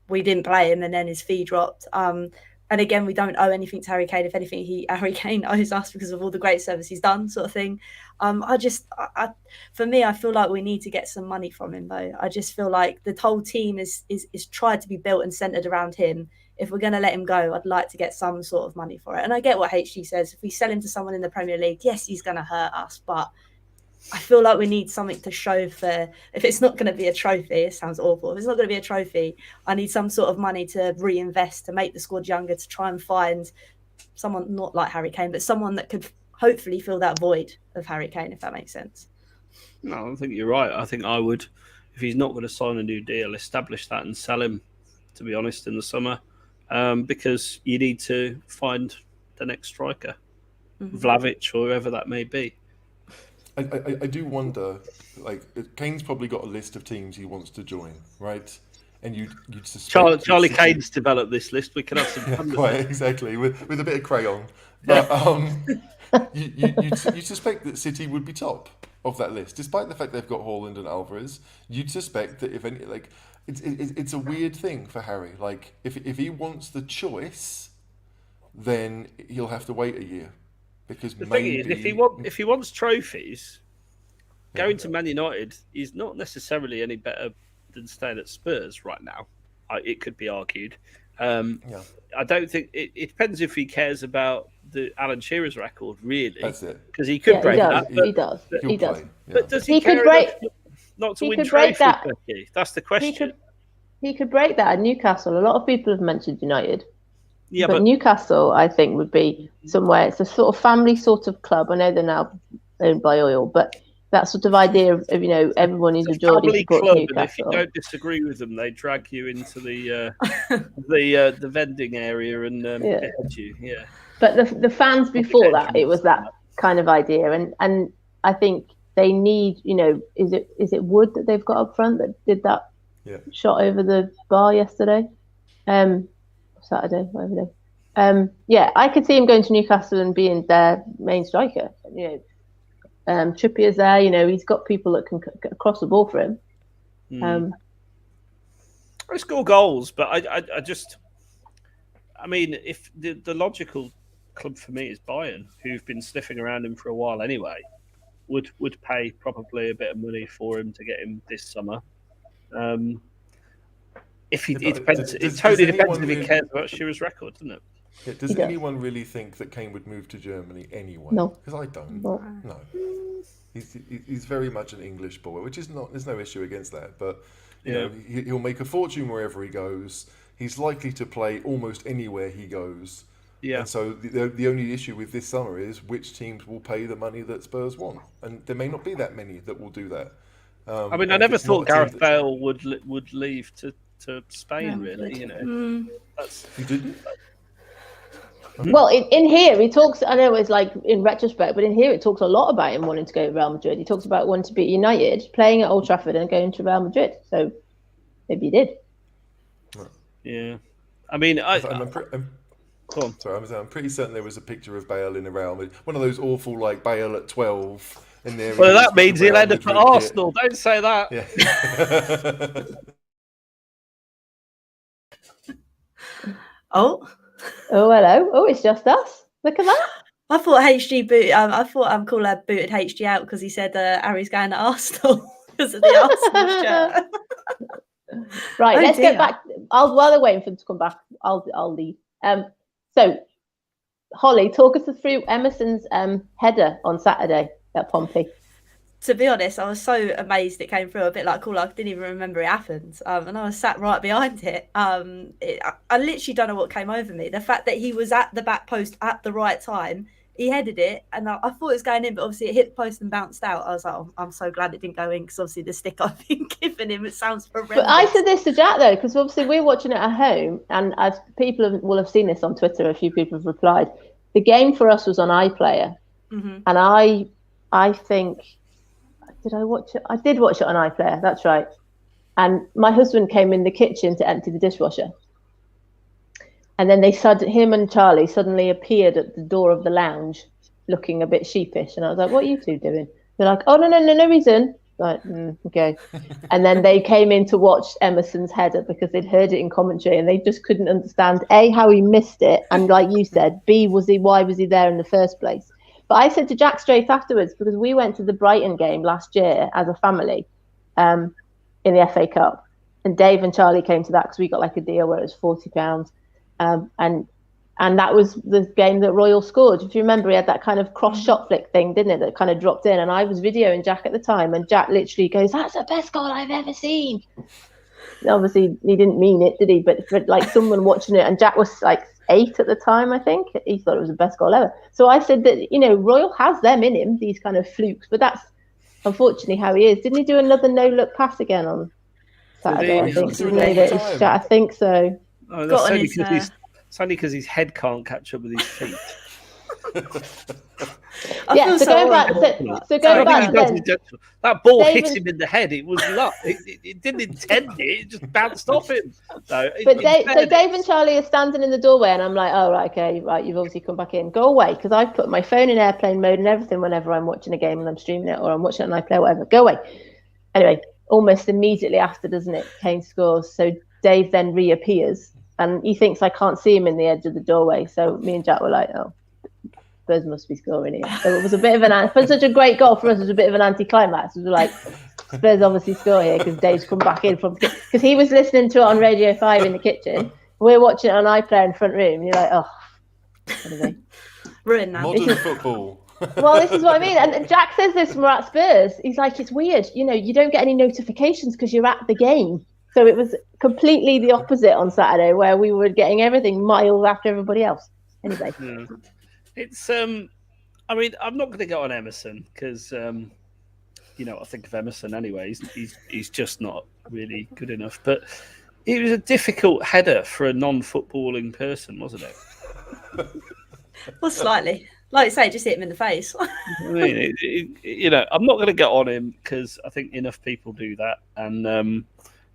We didn't play him and then his fee dropped. And again, we don't owe anything to Harry Kane. If anything, Harry Kane owes us because of all the great service he's done, sort of thing. For me, I feel like we need to get some money from him, though. I just feel like the whole team is tried to be built and centred around him. If we're going to let him go, I'd like to get some sort of money for it. And I get what HG says. If we sell him to someone in the Premier League, yes, he's going to hurt us. But I feel like we need something to show for, if it's not going to be a trophy, it sounds awful. If it's not going to be a trophy, I need some sort of money to reinvest, to make the squad younger, to try and find someone not like Harry Kane, but someone that could hopefully fill that void of Harry Kane, if that makes sense. No, I think you're right. I think I would, if he's not going to sign a new deal, establish that and sell him, to be honest, in the summer. Because you need to find the next striker, Vlahovic or whoever that may be. I do wonder, like, Kane's probably got a list of teams he wants to join, right? And you'd suspect... Charlie Kane's developed this list. We can have some fun with it. Exactly, with a bit of crayon. But you suspect that City would be top, of that list, despite the fact they've got Haaland and Alvarez. You'd suspect that if any, like, it's a weird thing for Harry. Like, if he wants the choice, then he'll have to wait a year, because The maybe thing is, if he wants trophies, going to Man United is not necessarily any better than staying at Spurs right now. It could be argued. I don't think it depends if he cares about the Alan Shearer's record, really. That's it. Because he could break that. He does. He does. Play, yeah. But does he He could care break- enough not to he win could break trophies, that. Becky? That's the question. He could break that at Newcastle. A lot of people have mentioned United. Yeah, but Newcastle, I think, would be somewhere. It's a sort of family sort of club. I know they're now owned by oil, but that sort of idea of everyone who's a Geordie family supports club, and if Newcastle. you don't disagree with them, they drag you into the vending area and behead you. Yeah. But the fans before that, it was that kind of idea, and I think they need, is it Wood that they've got up front that did that shot over the bar yesterday, Saturday, whatever day. I could see him going to Newcastle and being their main striker. Trippier's there, he's got people that can cross the ball for him. I score goals, but I mean, if the logical club for me is Bayern, who've been sniffing around him for a while anyway, would pay probably a bit of money for him to get him this summer. It depends. It totally depends if he cares about Shearer's record, doesn't it? Yeah, does anyone really think that Kane would move to Germany anyway? No. Because I don't. No. He's very much an English boy, which is not. There's no issue against that. But he'll make a fortune wherever he goes. He's likely to play almost anywhere he goes. Yeah. And so the only issue with this summer is which teams will pay the money that Spurs want, and there may not be that many that will do that. I mean, I never thought Gareth Bale would leave to Spain. Really, He didn't. Well, in here he talks. I know it's like in retrospect, but in here it talks a lot about him wanting to go to Real Madrid. He talks about wanting to be United, playing at Old Trafford, and going to Real Madrid. So maybe he did. Yeah, I mean, I'm pretty certain there was a picture of Bale in a Real Madrid, one of those awful like Bale at 12. In there. Well, that means he'll end up at Arsenal. Don't say that. Yeah. Oh, hello. Oh, it's just us. Look at that. I thought HG booted. I thought Caller booted HG out because he said Harry's going to Arsenal because of the Arsenal shirt. Right, let's get back. While they're waiting for him to come back, I'll leave. So, Holly, talk us through Emerson's header on Saturday at Pompey. To be honest, I was so amazed it came through, a bit like Caller. I didn't even remember it happened, and I was sat right behind it. I literally don't know what came over me. The fact that he was at the back post at the right time, he headed it, and I thought it was going in, but obviously it hit the post and bounced out. I was like, I'm so glad it didn't go in, because obviously the stick I've been giving him, it sounds horrendous. But I said this to Jack though, because obviously we're watching it at home, and as people will have seen this on Twitter, a few people have replied. The game for us was on iPlayer, and I think. Did I watch it? I did watch it on iPlayer. That's right. And my husband came in the kitchen to empty the dishwasher. And then him and Charlie suddenly appeared at the door of the lounge looking a bit sheepish. And I was like, what are you two doing? They're like, oh, no reason. Like, okay. And then they came in to watch Emerson's header because they'd heard it in commentary and they just couldn't understand, A, how he missed it. And like you said, B, why was he there in the first place? But I said to Jack straight afterwards, because we went to the Brighton game last year as a family in the FA Cup. And Dave and Charlie came to that because we got like a deal where it was £40. And that was the game that Royal scored. If you remember, he had that kind of cross shot flick thing, didn't it? That kind of dropped in. And I was videoing Jack at the time. And Jack literally goes, that's the best goal I've ever seen. Obviously, he didn't mean it, did he? But for like someone watching it, and Jack was like 8 at the time, I think. He thought it was the best goal ever. So I said that, Royal has them in him, these kind of flukes, but that's unfortunately how he is. Didn't he do another no-look pass again on Saturday? I think so. Oh, that's only because his head can't catch up with his feet. Yeah, so going back, that ball hit him in the head. It was luck. It didn't intend it. It just bounced off him. So Dave and Charlie are standing in the doorway, and I'm like, oh, right, okay, right, you've obviously come back in. Go away, because I've put my phone in airplane mode and everything whenever I'm watching a game and I'm streaming it or I'm watching it on iPlayer, whatever. Go away. Anyway, almost immediately after, doesn't it? Kane scores. So Dave then reappears, and he thinks I can't see him in the edge of the doorway. So me and Jack were like, oh, Spurs must be scoring here. So it was a bit of for such a great goal for us, it was a bit of an anticlimax. We were like, Spurs obviously score here because Dave's come back in because he was listening to it on Radio 5 in the kitchen. We're watching it on iPlayer in the front room, and you're like, oh, anyway. Ruined that. Modern football. Well, this is what I mean. And Jack says this when we're at Spurs. He's like, it's weird. You don't get any notifications because you're at the game. So it was completely the opposite on Saturday, where we were getting everything miles after everybody else. Anyway. Yeah. It's, I mean, I'm not going to go on Emerson because, I think of Emerson anyway. He's just not really good enough. But it was a difficult header for a non-footballing person, wasn't it? Well, slightly. Like you say, just hit him in the face. I mean, I'm not going to get on him because I think enough people do that. And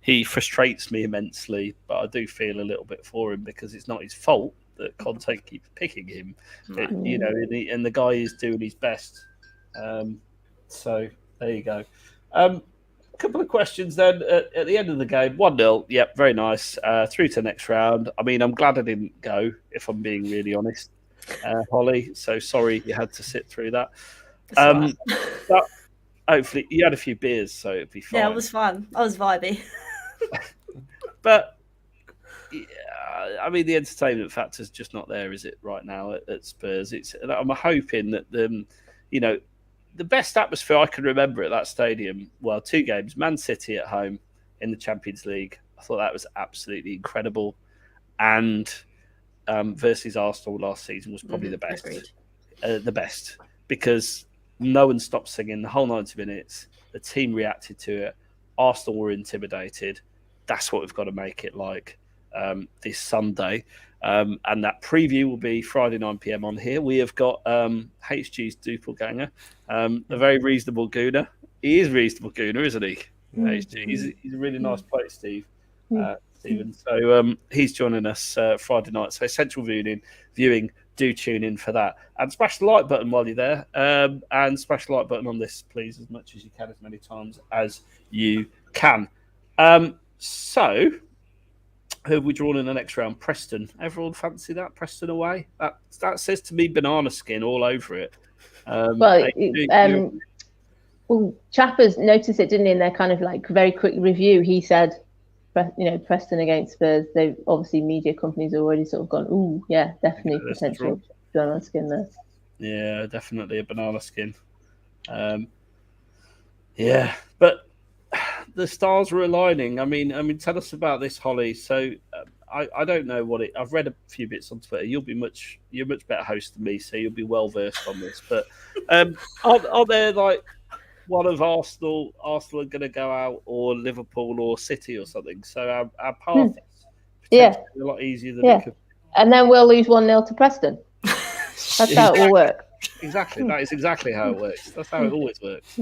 he frustrates me immensely. But I do feel a little bit for him because it's not his fault that Conte keeps picking him, and the guy is doing his best. So there you go. A couple of questions then at the end of the game. 1-0, yep, very nice. Through to the next round. I mean, I'm glad I didn't go, if I'm being really honest, Holly. So sorry you had to sit through that. But hopefully you had a few beers, so it'd be fine. Yeah, it was fun. I was vibey. But I mean, the entertainment factor is just not there, is it, right now at Spurs? I'm hoping that the best atmosphere I can remember at that stadium, well, 2 games, Man City at home in the Champions League. I thought that was absolutely incredible. And versus Arsenal last season was probably the best. The best. Because no one stopped singing the whole 90 minutes. The team reacted to it. Arsenal were intimidated. That's what we've got to make it like. This Sunday, and that preview will be Friday 9 p.m. on here. We have got HG's doppelganger, a very reasonable gooner. He is reasonable gooner, isn't he? HG, he's a really nice bloke, Stephen. So he's joining us Friday night. So essential viewing. Do tune in for that, and smash the like button while you're there, and smash the like button on this, please, as much as you can, as many times as you can. So. Who have we drawn in the next round? Preston. Everyone fancy that? Preston away? That says to me banana skin all over it. Chappers noticed it, didn't he, in their kind of like very quick review. He said, Preston against Spurs. They've obviously, media companies have already sort of gone, ooh, yeah, definitely potential banana skin there. Yeah, definitely a banana skin. Yeah, but the stars were aligning. I mean, tell us about this, Holly. So I don't know what it. I've read a few bits on Twitter. You're a much better host than me, so you'll be well versed on this. But are there like one of Arsenal are going to go out, or Liverpool or City or something? So our path is a lot easier than it could. And then we'll lose 1-0 to Preston. That's how it will work. Exactly. That is exactly how it works. That's how it always works.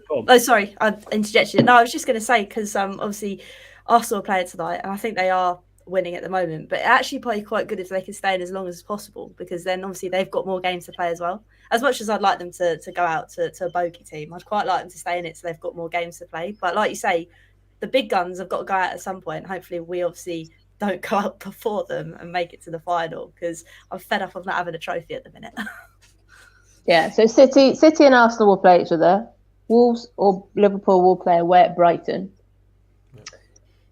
Oh, sorry, I interjected it. No, I was just going to say, because obviously Arsenal are playing tonight, and I think they are winning at the moment, but actually probably quite good if they can stay in as long as possible, because then obviously they've got more games to play as well. As much as I'd like them to go out to a bogey team, I'd quite like them to stay in it so they've got more games to play. But like you say, the big guns have got to go out at some point. Hopefully we obviously don't go out before them and make it to the final, because I'm fed up of not having a trophy at the minute. Yeah, so City and Arsenal will play each other. Wolves or Liverpool will play away at Brighton.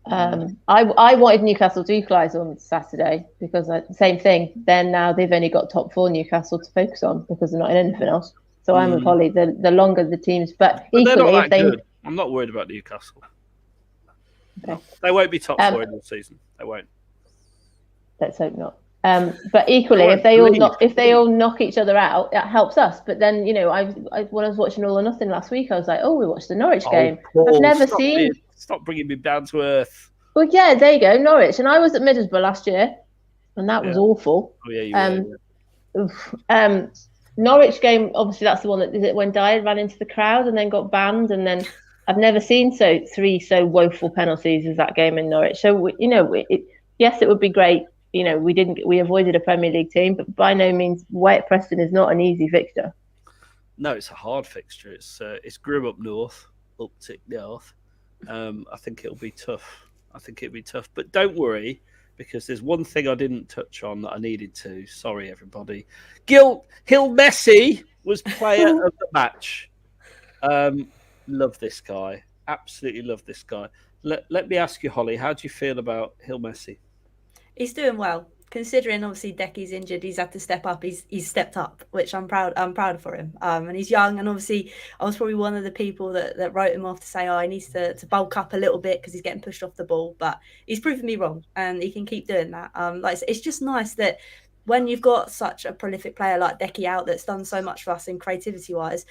I wanted Newcastle to equalise on Saturday because same thing. Then now they've only got top 4 Newcastle to focus on because they're not in anything else. So I'm with Holly. The longer the teams, but equally, if they, good. I'm not worried about Newcastle. Okay. They won't be top 4 in the season. They won't. Let's hope not. But equally, if they all knock each other out, that helps us. But then, when I was watching All or Nothing last week, I was like, we watched the Norwich game. Paul, I've never seen. Stop bringing me down to earth. Well, yeah, there you go, Norwich. And I was at Middlesbrough last year, and that was awful. Oh yeah, you were. Oof. Norwich game, obviously that's the one that is it when Dyer ran into the crowd and then got banned, and then I've never seen three so woeful penalties as that game in Norwich. So yes, it would be great. We avoided a Premier League team, but by no means White Preston is not an easy fixture. No, it's a hard fixture. It's Grim up north, Uptick north. I think it'll be tough. But don't worry, because there's one thing I didn't touch on that I needed to. Sorry, everybody. Hill Messi was player of the match. Love this guy. Absolutely love this guy. Let me ask you, Holly, how do you feel about Hill Messi? He's doing well. Considering obviously Decky's injured, he's had to step up. He's stepped up, which I'm proud for him. And he's young, and obviously I was probably one of the people that wrote him off to say, he needs to bulk up a little bit because he's getting pushed off the ball. But he's proven me wrong, and he can keep doing that. It's just nice that when you've got such a prolific player like Decky out that's done so much for us in creativity wise,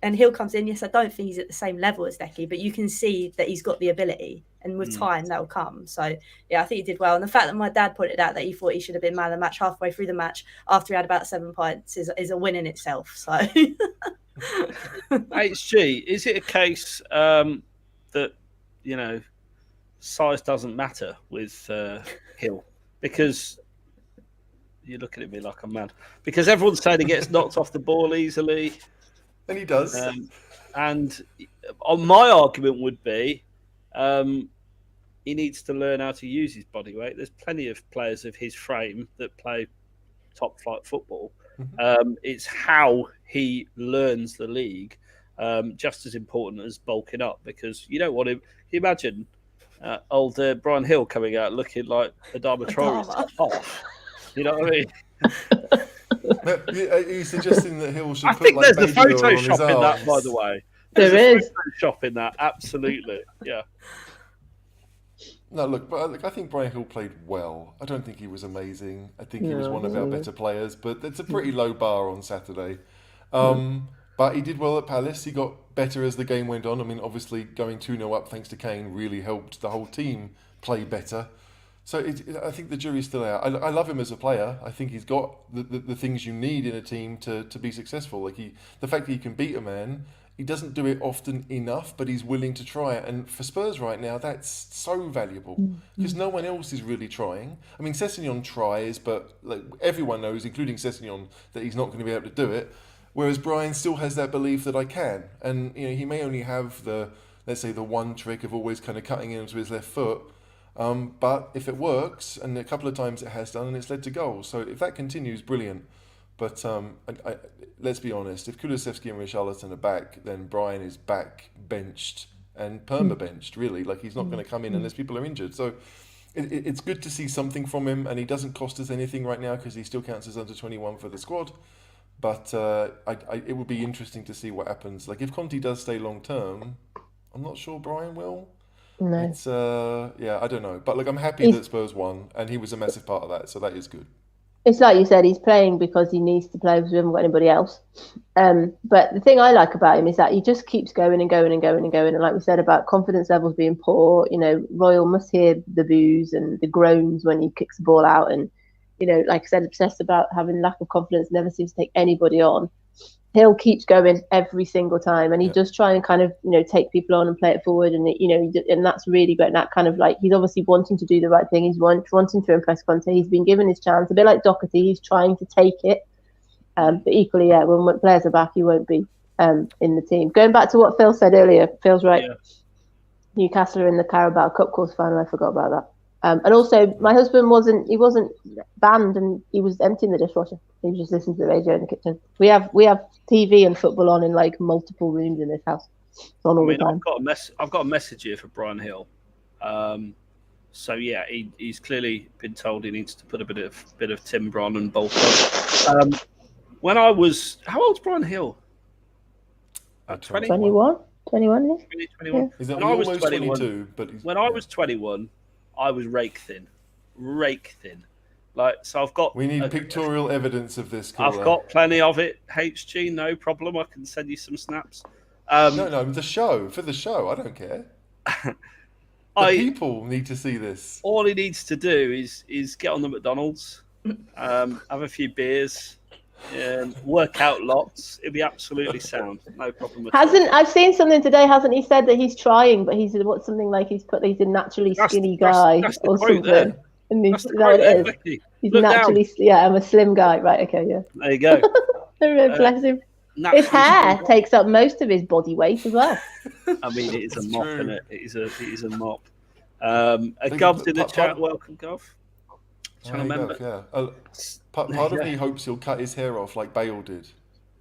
and Hill comes in. Yes, I don't think he's at the same level as Decky, but you can see that he's got the ability, and with time that will come. So yeah, I think he did well. And the fact that my dad pointed out that he thought he should have been man of the match halfway through the match after he had about 7 points is a win in itself. So HG, is it a case that size doesn't matter with Hill? Because you're looking at me like I'm mad. Because everyone's saying he gets knocked off the ball easily. And he does. And my argument would be he needs to learn how to use his body weight. There's plenty of players of his frame that play top flight football. It's how he learns the league just as important as bulking up, because you don't want him. Imagine old Brian Hill coming out looking like Adama Traore. You know what I mean? Are you suggesting that Hill should I think there's the Baby Oil on his Photoshop in that, arms? by the way. There is Photoshop in that, absolutely. Yeah. No, look, but I think Brian Hill played well. I don't think he was amazing. I think he was one of our better players, but it's a pretty low bar on Saturday. But he did well at Palace. He got better as the game went on. I mean, obviously going 2-0 up thanks to Kane really helped the whole team play better. So I think the jury's still out. I love him as a player. I think he's got the things you need in a team to be successful. Like the fact that he can beat a man, he doesn't do it often enough, but he's willing to try it. And for Spurs right now, that's so valuable because no one else is really trying. I mean, Sessegnon tries, but everyone knows, including Sessegnon, that he's not going to be able to do it. Whereas Brian still has that belief that I can. And he may only have let's say the one trick of always kind of cutting into his left foot. But if it works, and a couple of times it has done, and it's led to goals. So if that continues, brilliant. But let's be honest, if Kulusevski and Richarlison are back, then Brian is back benched and perma-benched, really. Like, he's not going to come in unless people are injured. So it's good to see something from him, and he doesn't cost us anything right now because he still counts as under 21 for the squad. But it would be interesting to see what happens. Like, if Conte does stay long-term, I'm not sure Brian will. No. It's I don't know, but look, I'm happy that Spurs won, and he was a massive part of that, so that is good. It's like you said, he's playing because he needs to play because we haven't got anybody else. But the thing I like about him is that he just keeps going and going and going and going. And like we said about confidence levels being poor, Royal must hear the boos and the groans when he kicks the ball out, and like I said, obsessed about having lack of confidence, never seems to take anybody on. Hill keeps going every single time, and he does try and kind of take people on and play it forward, and and that's really great. And that kind of he's obviously wanting to do the right thing. He's wanting to impress Conte. He's been given his chance, a bit like Doherty. He's trying to take it, but equally, when players are back, he won't be in the team. Going back to what Phil said earlier, Phil's right. Yeah. Newcastle are in the Carabao Cup quarter-final. I forgot about that. And also, my husband wasn't banned, and he was emptying the dishwasher. He was just listening to the radio in the kitchen. We have TV and football on in multiple rooms in this house. It's on all the time. I've got a message here for Brian Hill. So yeah, he's clearly been told he needs to put a bit of timber on and bulk up. When I was, how old's Brian Hill? 21. 21, yeah. 21. Is that almost 22? When I was 21. I was rake thin. So I've got. We need pictorial evidence of this. Caller. I've got plenty of it. HG, no problem. I can send you some snaps. No, for the show. I don't care. People need to see this. All he needs to do is get on the McDonald's, have a few beers, work out lots. It'll be absolutely sound. No problem at all. I've seen something today, hasn't he said that he's trying, but he's something like he's a naturally skinny guy that's the or quote something. there. Is that what it is? Becky. He's Look naturally, down. I'm a slim guy. Right, okay, yeah. There you go. Bless him. His hair takes up most of his body weight as well. I mean, it is a mop, isn't it? It is a mop. think Gov's in the part- chat. Welcome, Gov. Channel There you member. go, yeah. Part of me hopes he'll cut his hair off like Bale did.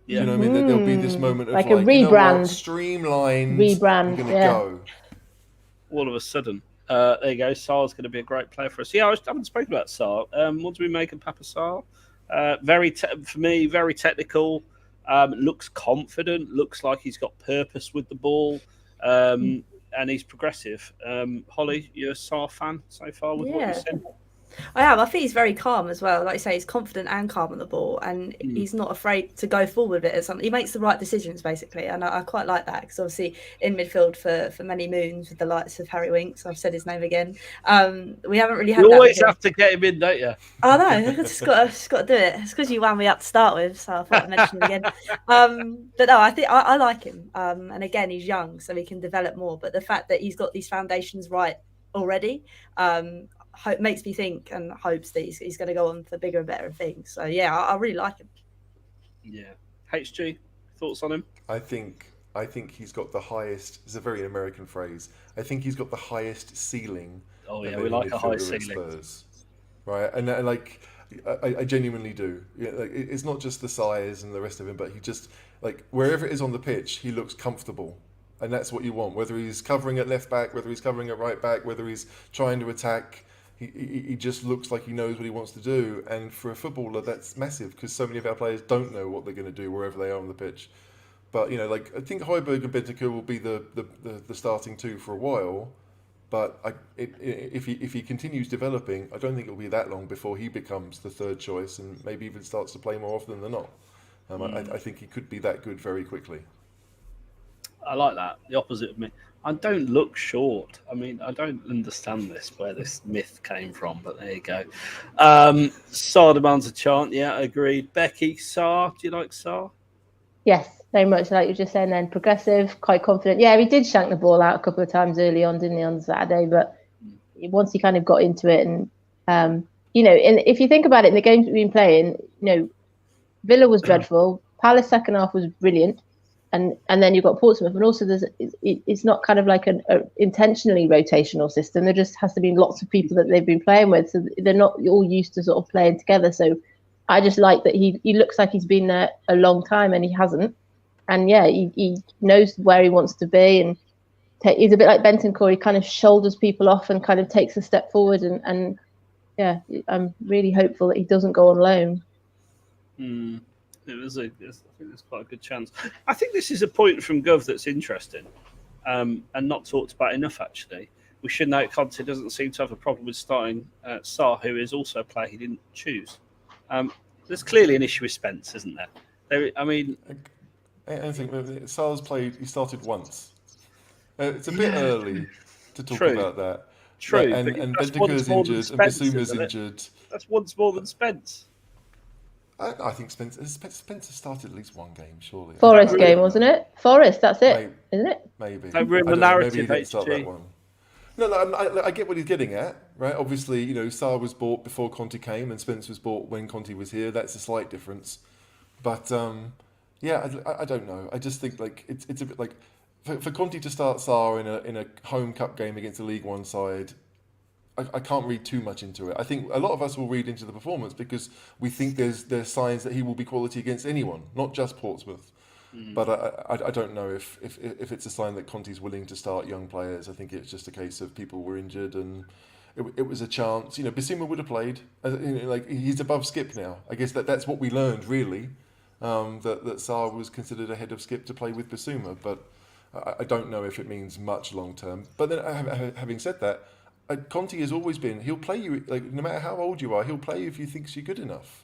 Yeah. You know what I mean? There'll be this moment of Like like, a you know what, rebrand. streamlined. Rebrand, We're gonna yeah. go. All of a sudden. There you go. Sar's going to be a great player for us. Yeah, I haven't spoken about Sar. What do we make of Papa Sar? For me, very technical. Looks confident. Looks like he's got purpose with the ball. And he's progressive. Holly, you're a Sar fan so far with what you've seen? I am. I think he's very calm as well. Like you say, he's confident and calm on the ball, and he's not afraid to go forward with it. He makes the right decisions, basically, and I quite like that because obviously in midfield for many moons with the likes of Harry Winks, I've said his name again. We haven't really had. You that always with have to get him in, don't you? I know. I just got to do it. It's because you wound me up to start with, so I thought I'd mention it again. But no, I think I like him. And again, he's young, so he can develop more. But the fact that he's got these foundations right already, makes me think and hopes that he's going to go on for bigger and better things. So yeah, I really like him. Yeah. HG, thoughts on him? I think he's got the highest. It's a very American phrase. I think he's got the highest ceiling. Oh yeah, of we any like a high midfielder at ceiling. Spurs. Right, and like I genuinely do. Yeah, like, it's not just the size and the rest of him, but he just like wherever it is on the pitch, he looks comfortable, and that's what you want. Whether he's covering at left back, whether he's covering at right back, whether he's trying to attack. He just looks like he knows what he wants to do, and for a footballer, that's massive because so many of our players don't know what they're going to do wherever they are on the pitch. But you know, like I think Højbjerg and Bentancur will be the starting two for a while. But if he continues developing, I don't think it'll be that long before he becomes the third choice and maybe even starts to play more often than not. I think he could be that good very quickly. I like that. The opposite of me. I don't look short. I mean, I don't understand where this myth came from, but there you go. Sar demands a chant. Yeah, agreed. Becky, Sar, do you like Sar? Yes, very much like you were just saying then. Progressive, quite confident. Yeah, he did shank the ball out a couple of times early on, didn't he, on Saturday? But once he kind of got into it and, and if you think about it, in the games we've been playing, Villa was dreadful. Palace second half was brilliant. And then you've got Portsmouth, and also it's not kind of like an intentionally rotational system. There just has to be lots of people that they've been playing with, so they're not all used to sort of playing together. So I just like that he looks like he's been there a long time, and he hasn't. And yeah, he knows where he wants to be, and he's a bit like Bentancur. He kind of shoulders people off and kind of takes a step forward. And yeah, I'm really hopeful that he doesn't go on loan. I think there's quite a good chance. I think this is a point from Gov that's interesting and not talked about enough, actually. We should note Conte doesn't seem to have a problem with starting Sar, who is also a player he didn't choose. There's clearly an issue with Spence, isn't there? I think Sar's played. He started once. It's a bit early to talk about that. True. And Bentancur's injured, and Bissouma's injured. That's once more than Spence. I think Spencer started at least one game, surely. Forest game, wasn't it? Forest, that's it, isn't it? Maybe. Don't ruin the narrative, maybe he didn't start that one. No, I get what he's getting at, right? Obviously, Sar was bought before Conte came, and Spence was bought when Conte was here. That's a slight difference, but I don't know. I just think like it's a bit like for Conte to start Sar in a home cup game against a League One side. I can't read too much into it. I think a lot of us will read into the performance because we think there's signs that he will be quality against anyone, not just Portsmouth. But I don't know if it's a sign that Conte's willing to start young players. I think it's just a case of people were injured and it was a chance. Bissouma would have played. Like he's above Skip now. I guess that's what we learned really. That Sar was considered ahead of Skip to play with Bissouma, but I don't know if it means much long term. But then having said that. Conte has always been, he'll play you, like no matter how old you are, he'll play you if he thinks you're good enough.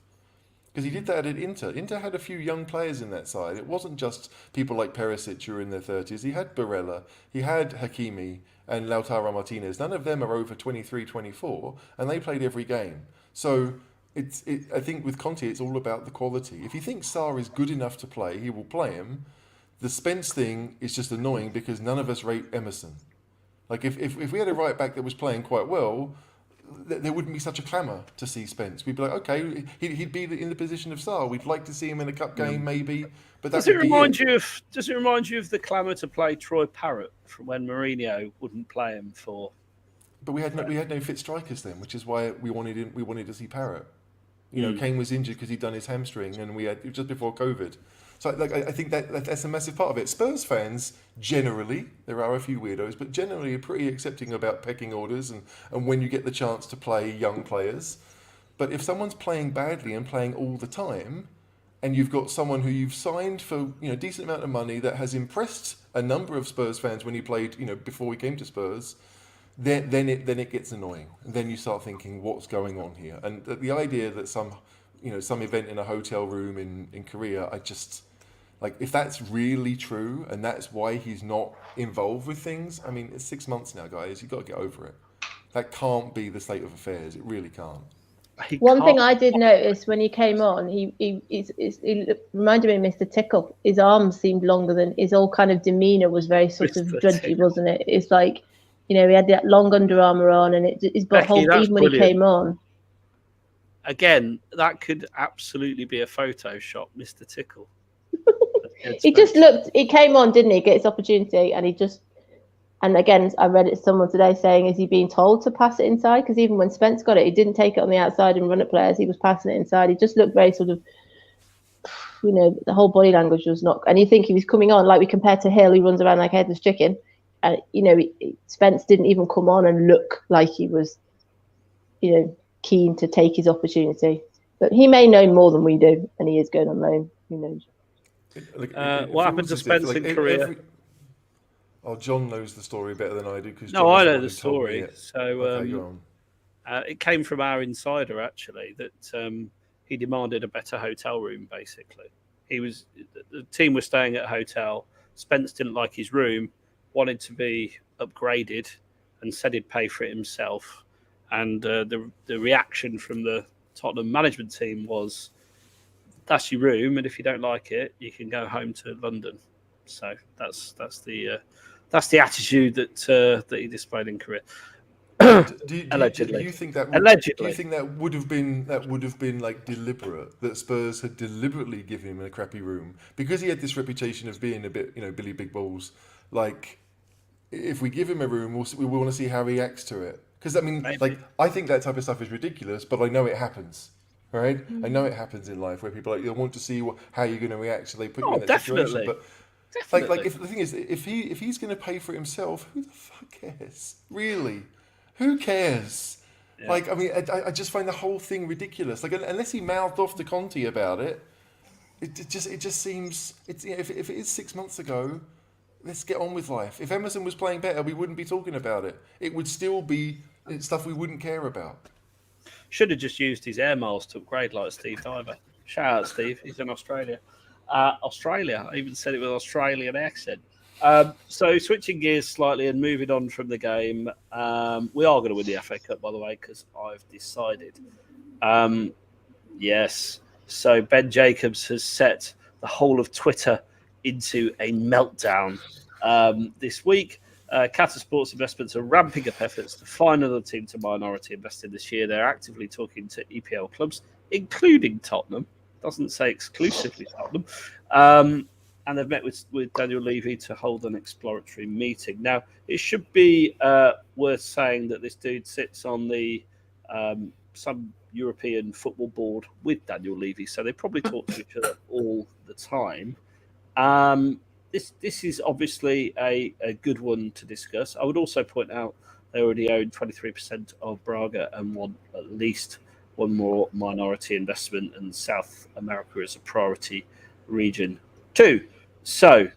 Because he did that at Inter. Inter had a few young players in that side. It wasn't just people like Perisic who were in their 30s. He had Barella, he had Hakimi and Lautaro Martinez. None of them are over 23, 24, and they played every game. So I think with Conte, it's all about the quality. If you think Sarr is good enough to play, he will play him. The Spence thing is just annoying because none of us rate Emerson. Like if we had a right back that was playing quite well, there wouldn't be such a clamour to see Spence. We'd be like, okay, he'd be in the position of Sarr. We'd like to see him in a cup game, maybe. But does it remind you of the clamour to play Troy Parrott from when Mourinho wouldn't play him for? But we had no fit strikers then, which is why we wanted to see Parrott. You know, Kane was injured because he'd done his hamstring, and we had just before COVID. So, like, I think that's a massive part of it. Spurs fans generally, there are a few weirdos, but generally are pretty accepting about pecking orders and when you get the chance to play young players. But if someone's playing badly and playing all the time, and you've got someone who you've signed for a decent amount of money that has impressed a number of Spurs fans when he played before we came to Spurs, then it gets annoying. And then you start thinking, what's going on here? And the idea that some event in a hotel room in Korea, I just like, if that's really true and that's why he's not involved with things. I mean, it's 6 months now, guys. You've got to get over it. That can't be the state of affairs. It really can't. One thing I did notice when he came on, he reminded me of Mr. Tickle. His arms seemed longer than his whole kind of demeanour was very sort of drudgy, wasn't it? It's like, he had that long Under Armour on, and his whole even when he came on. Again, that could absolutely be a Photoshop, Mr. Tickle. He just looked. He came on, didn't he? Get his opportunity, and he just. And again, I read it to someone today saying, is he being told to pass it inside? Because even when Spence got it, he didn't take it on the outside and run at players. He was passing it inside. He just looked very sort of, the whole body language was not. And you think he was coming on, like we compared to Hill, who runs around like a headless chicken. And, Spence didn't even come on and look like he was, keen to take his opportunity. But he may know more than we do, and he is going on loan. Who knows? What happened to Spence in Korea? John knows the story better than I do. I know the story. So it came from our insider, actually, that he demanded a better hotel room, basically. The team was staying at a hotel. Spence didn't like his room, wanted to be upgraded, and said he'd pay for it himself. And the reaction from the Tottenham management team was, that's your room, and if you don't like it, you can go home to London. So that's the attitude that he displayed in Korea. Allegedly. Do you think that would have been like deliberate? That Spurs had deliberately given him a crappy room because he had this reputation of being a bit, Billy Big Balls. Like, if we give him a room, we want to see how he reacts to it. Because I think that type of stuff is ridiculous, but I know it happens. Right? I know it happens in life where people want to see how you're going to react, so they put you in that situation. But if the thing is, if he's going to pay for it himself, who the fuck cares? Really, who cares? Yeah. I just find the whole thing ridiculous. Like, unless he mouthed off to Conte about it, it just seems if it is 6 months ago, let's get on with life. If Emerson was playing better, we wouldn't be talking about it. It would still be stuff we wouldn't care about. Should have just used his air miles to upgrade like Steve Diver. Shout out, Steve. He's in Australia. Australia. I even said it with an Australian accent. So switching gears slightly and moving on from the game, we are going to win the FA Cup, by the way, because I've decided. Yes. So Ben Jacobs has set the whole of Twitter into a meltdown this week. Qatar Sports Investments are ramping up efforts to find another team to minority invest in this year. They're actively talking to EPL clubs, including Tottenham. Doesn't say exclusively Tottenham. And they've met with Daniel Levy to hold an exploratory meeting. Now, it should be worth saying that this dude sits on the some European football board with Daniel Levy, so they probably talk to each other all the time. This is obviously a good one to discuss. I would also point out they already own 23% of Braga and want at least one more minority investment, and South America is a priority region too. So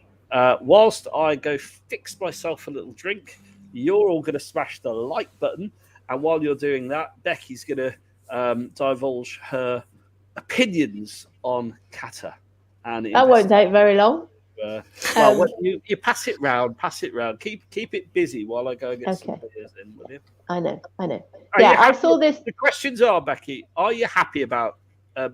whilst I go fix myself a little drink, you're all going to smash the like button. And while you're doing that, Becky's going to divulge her opinions on Qatar. And that won't take very long. You pass it round. Keep it busy while I go and get some beers in, will you? I know. Are Yeah, you I happy- saw this. The questions are, Becky, are you happy about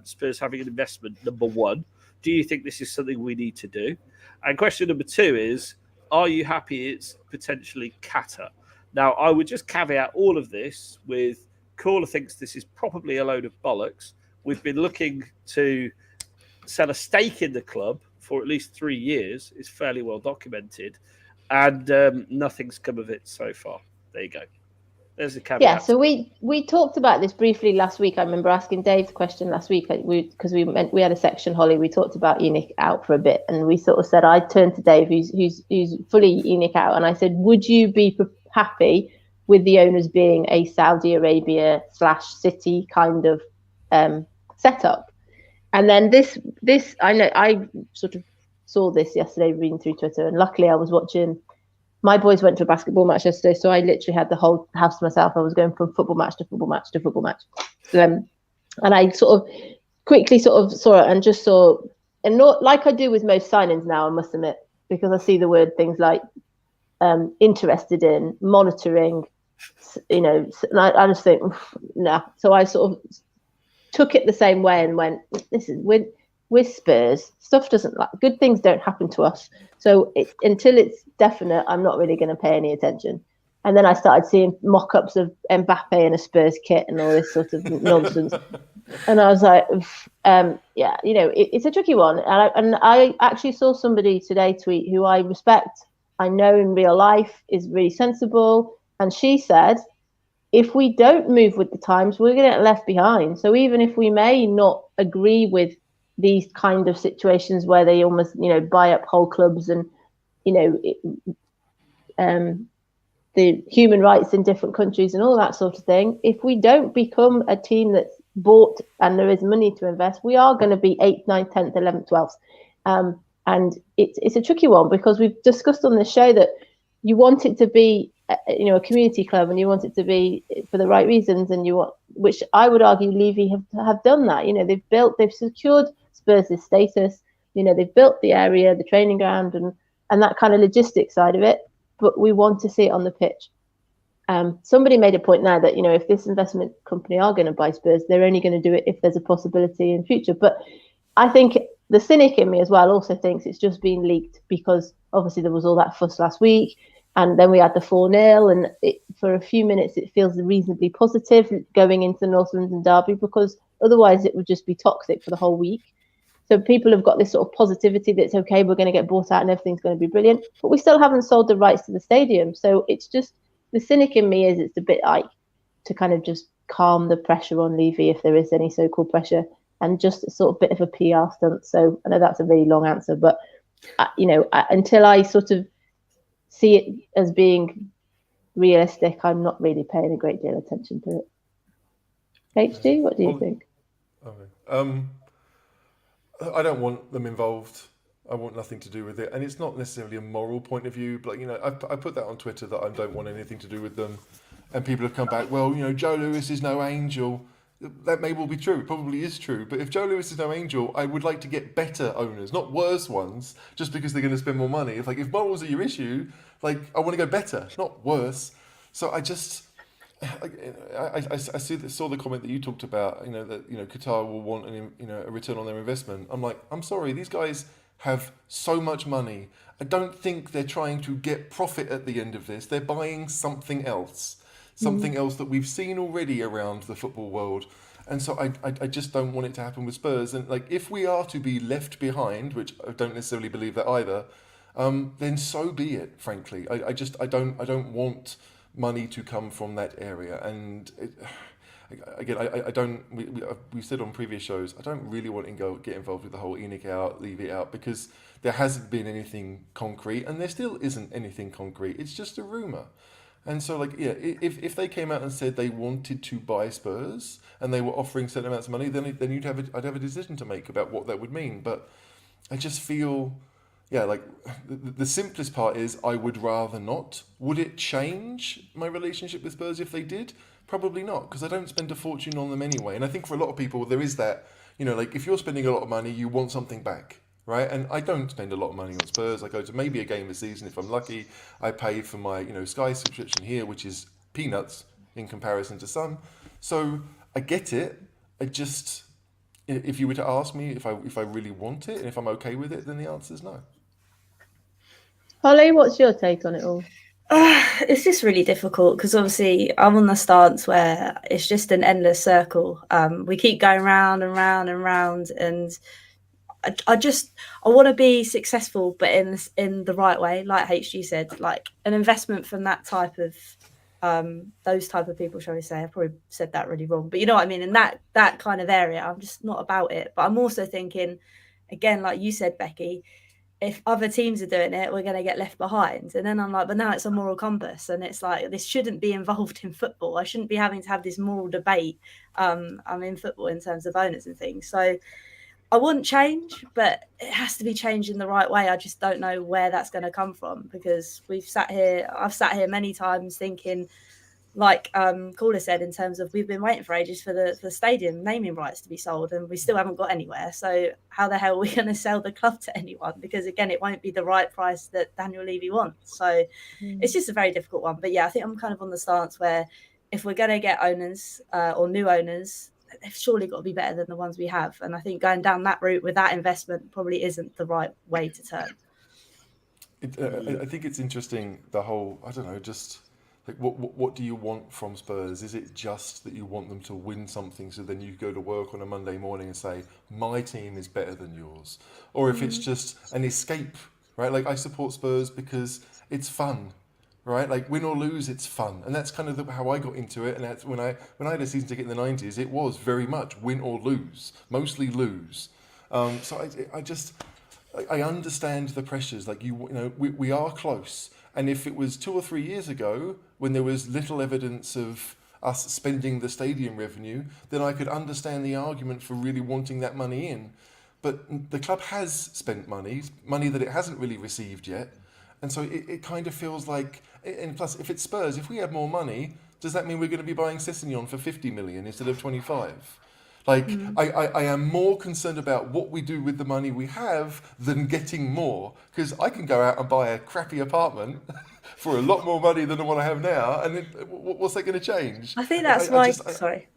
Spurs having an investment, number one? Do you think this is something we need to do? And question number two is, are you happy it's potentially Qatar? Now, I would just caveat all of this with Caller thinks this is probably a load of bollocks. We've been looking to sell a stake in the club for at least 3 years. It's fairly well documented. And nothing's come of it so far. There you go. There's the caveat. Yeah, so we talked about this briefly last week. I remember asking Dave the question last week because we had a section, Holly. We talked about ENIC out for a bit, and we sort of said I turned to Dave, who's fully ENIC out, and I said, would you be happy with the owners being a Saudi Arabia / City kind of setup? And then this I know I sort of saw this yesterday reading through Twitter, and luckily I was watching. My boys went to a basketball match yesterday, so I literally had the whole house to myself. I was going from football match to football match to football match. And I sort of quickly sort of saw it and just saw, and not like I do with most signings now, I must admit, because I see the word things like interested in, monitoring, and I just think, nah. So I sort of took it the same way and went, this is with Spurs, stuff doesn't good things don't happen to us. So until it's definite, I'm not really going to pay any attention. And then I started seeing mock-ups of Mbappe in a Spurs kit and all this sort of nonsense. And I was like, it's a tricky one. And I actually saw somebody today tweet who I respect, I know in real life is really sensible. And she said, if we don't move with the times, we're going to get left behind. So even if we may not agree with these kind of situations where they almost, buy up whole clubs and, the human rights in different countries and all that sort of thing. If we don't become a team that's bought and there is money to invest, we are going to be 8th, 9th, 10th, 11th, 12th. And it's a tricky one because we've discussed on this show that you want it to be, a community club and you want it to be for the right reasons. And which I would argue Levy have done that. They've secured Spurs' status, they've built the area, the training ground and that kind of logistics side of it, but we want to see it on the pitch. Somebody made a point now that, if this investment company are going to buy Spurs, they're only going to do it if there's a possibility in future. But I think the cynic in me as well also thinks it's just been leaked because obviously there was all that fuss last week. And then we had the 4-0 and for a few minutes it feels reasonably positive going into the North London derby because otherwise it would just be toxic for the whole week. So people have got this sort of positivity that's okay, we're going to get bought out and everything's going to be brilliant. But we still haven't sold the rights to the stadium. So it's just, the cynic in me is it's a bit like to kind of just calm the pressure on Levy if there is any so-called pressure and just a sort of bit of a PR stunt. So I know that's a really long answer, but, until I sort of see it as being realistic, I'm not really paying a great deal of attention to it. HD, what do you think? Okay. I don't want them involved. I want nothing to do with it. And it's not necessarily a moral point of view, but, I put that on Twitter that I don't want anything to do with them. And people have come back, well, Joe Lewis is no angel. That may well be true. It probably is true. But if Joe Lewis is no angel, I would like to get better owners, not worse ones, just because they're going to spend more money. If morals are your issue, I want to go better, not worse. So I just... I saw the comment that you talked about, that Qatar will want a return on their investment. I'm like, I'm sorry, these guys have so much money. I don't think they're trying to get profit at the end of this. They're buying something else that we've seen already around the football world. And so I just don't want it to happen with Spurs. And if we are to be left behind, which I don't necessarily believe that either, then so be it. Frankly, I don't want money to come from that area. And we said on previous shows, I don't really want to get involved with the whole ENIC out, leave it out, because there hasn't been anything concrete, and there still isn't anything concrete. It's just a rumor. And so, if they came out and said they wanted to buy Spurs and they were offering certain amounts of money, then I'd have a decision to make about what that would mean. But I just feel, the simplest part is I would rather not. Would it change my relationship with Spurs if they did? Probably not, because I don't spend a fortune on them anyway. And I think for a lot of people, there is that, if you're spending a lot of money, you want something back. Right, and I don't spend a lot of money on Spurs. I go to maybe a game a season if I'm lucky. I pay for my Sky subscription here, which is peanuts in comparison to some. So I get it. If you were to ask me if I really want it and if I'm okay with it, then the answer is no. Holly, what's your take on it all? It's just really difficult because obviously I'm on the stance where it's just an endless circle. We keep going round and round and round, and I want to be successful, but in the right way, like HG said, like an investment from that type of those type of people, shall we say? I probably said that really wrong, but you know what I mean. In that kind of area, I'm just not about it. But I'm also thinking, again, like you said, Becky, if other teams are doing it, we're going to get left behind. And then I'm like, but now it's a moral compass, and it's like this shouldn't be involved in football. I shouldn't be having to have this moral debate. I'm in football in terms of owners and things. So I wouldn't change, but it has to be changed in the right way. I just don't know where that's going to come from, because I've sat here many times thinking, like Caller said, in terms of we've been waiting for ages for the stadium naming rights to be sold, and we still haven't got anywhere. So how the hell are we going to sell the club to anyone? Because again, it won't be the right price that Daniel Levy wants. So it's just a very difficult one. But yeah, I think I'm kind of on the stance where if we're going to get owners or new owners, they've surely got to be better than the ones we have. And I think going down that route with that investment probably isn't the right way to turn. I think it's interesting, the whole, I don't know, just like what do you want from Spurs? Is it just that you want them to win something so then you go to work on a Monday morning and say, my team is better than yours? Or if it's just an escape, right? Like I support Spurs because it's fun. Right, like win or lose, it's fun, and that's kind of how I got into it. And that's when I had a season ticket in the 90s, it was very much win or lose, mostly lose. So I understand the pressures. Like you know, we are close, and if it was 2 or 3 years ago when there was little evidence of us spending the stadium revenue, then I could understand the argument for really wanting that money in. But the club has spent money that it hasn't really received yet. And so it kind of feels like, and plus, if it's Spurs, if we have more money, does that mean we're going to be buying Sessegnon for 50 million instead of 25? Like, I am more concerned about what we do with the money we have than getting more. Because I can go out and buy a crappy apartment for a lot more money than the one I have now. And what's that going to change? I think that's why, sorry.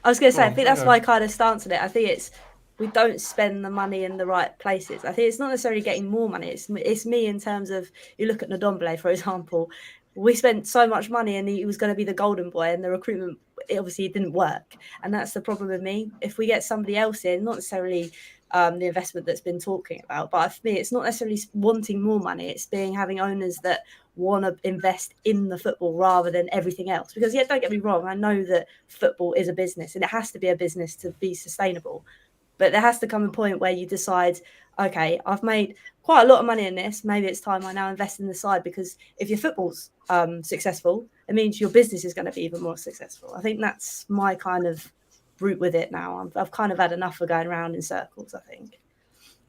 I was going to say, I think that's my kind of stance on it. I think it's, we don't spend the money in the right places. I think it's not necessarily getting more money. It's me in terms of, you look at Ndombele, for example, we spent so much money and he was going to be the golden boy, and the recruitment, it didn't work. And that's the problem with me. If we get somebody else in, not necessarily the investment that's been talking about, but for me, it's not necessarily wanting more money. It's having owners that want to invest in the football rather than everything else. Because yeah, don't get me wrong. I know that football is a business and it has to be a business to be sustainable. But there has to come a point where you decide, okay, I've made quite a lot of money in this. Maybe it's time I now invest in the side, because if your football's successful, it means your business is going to be even more successful. I think that's my kind of route with it now. I've kind of had enough of going around in circles, I think.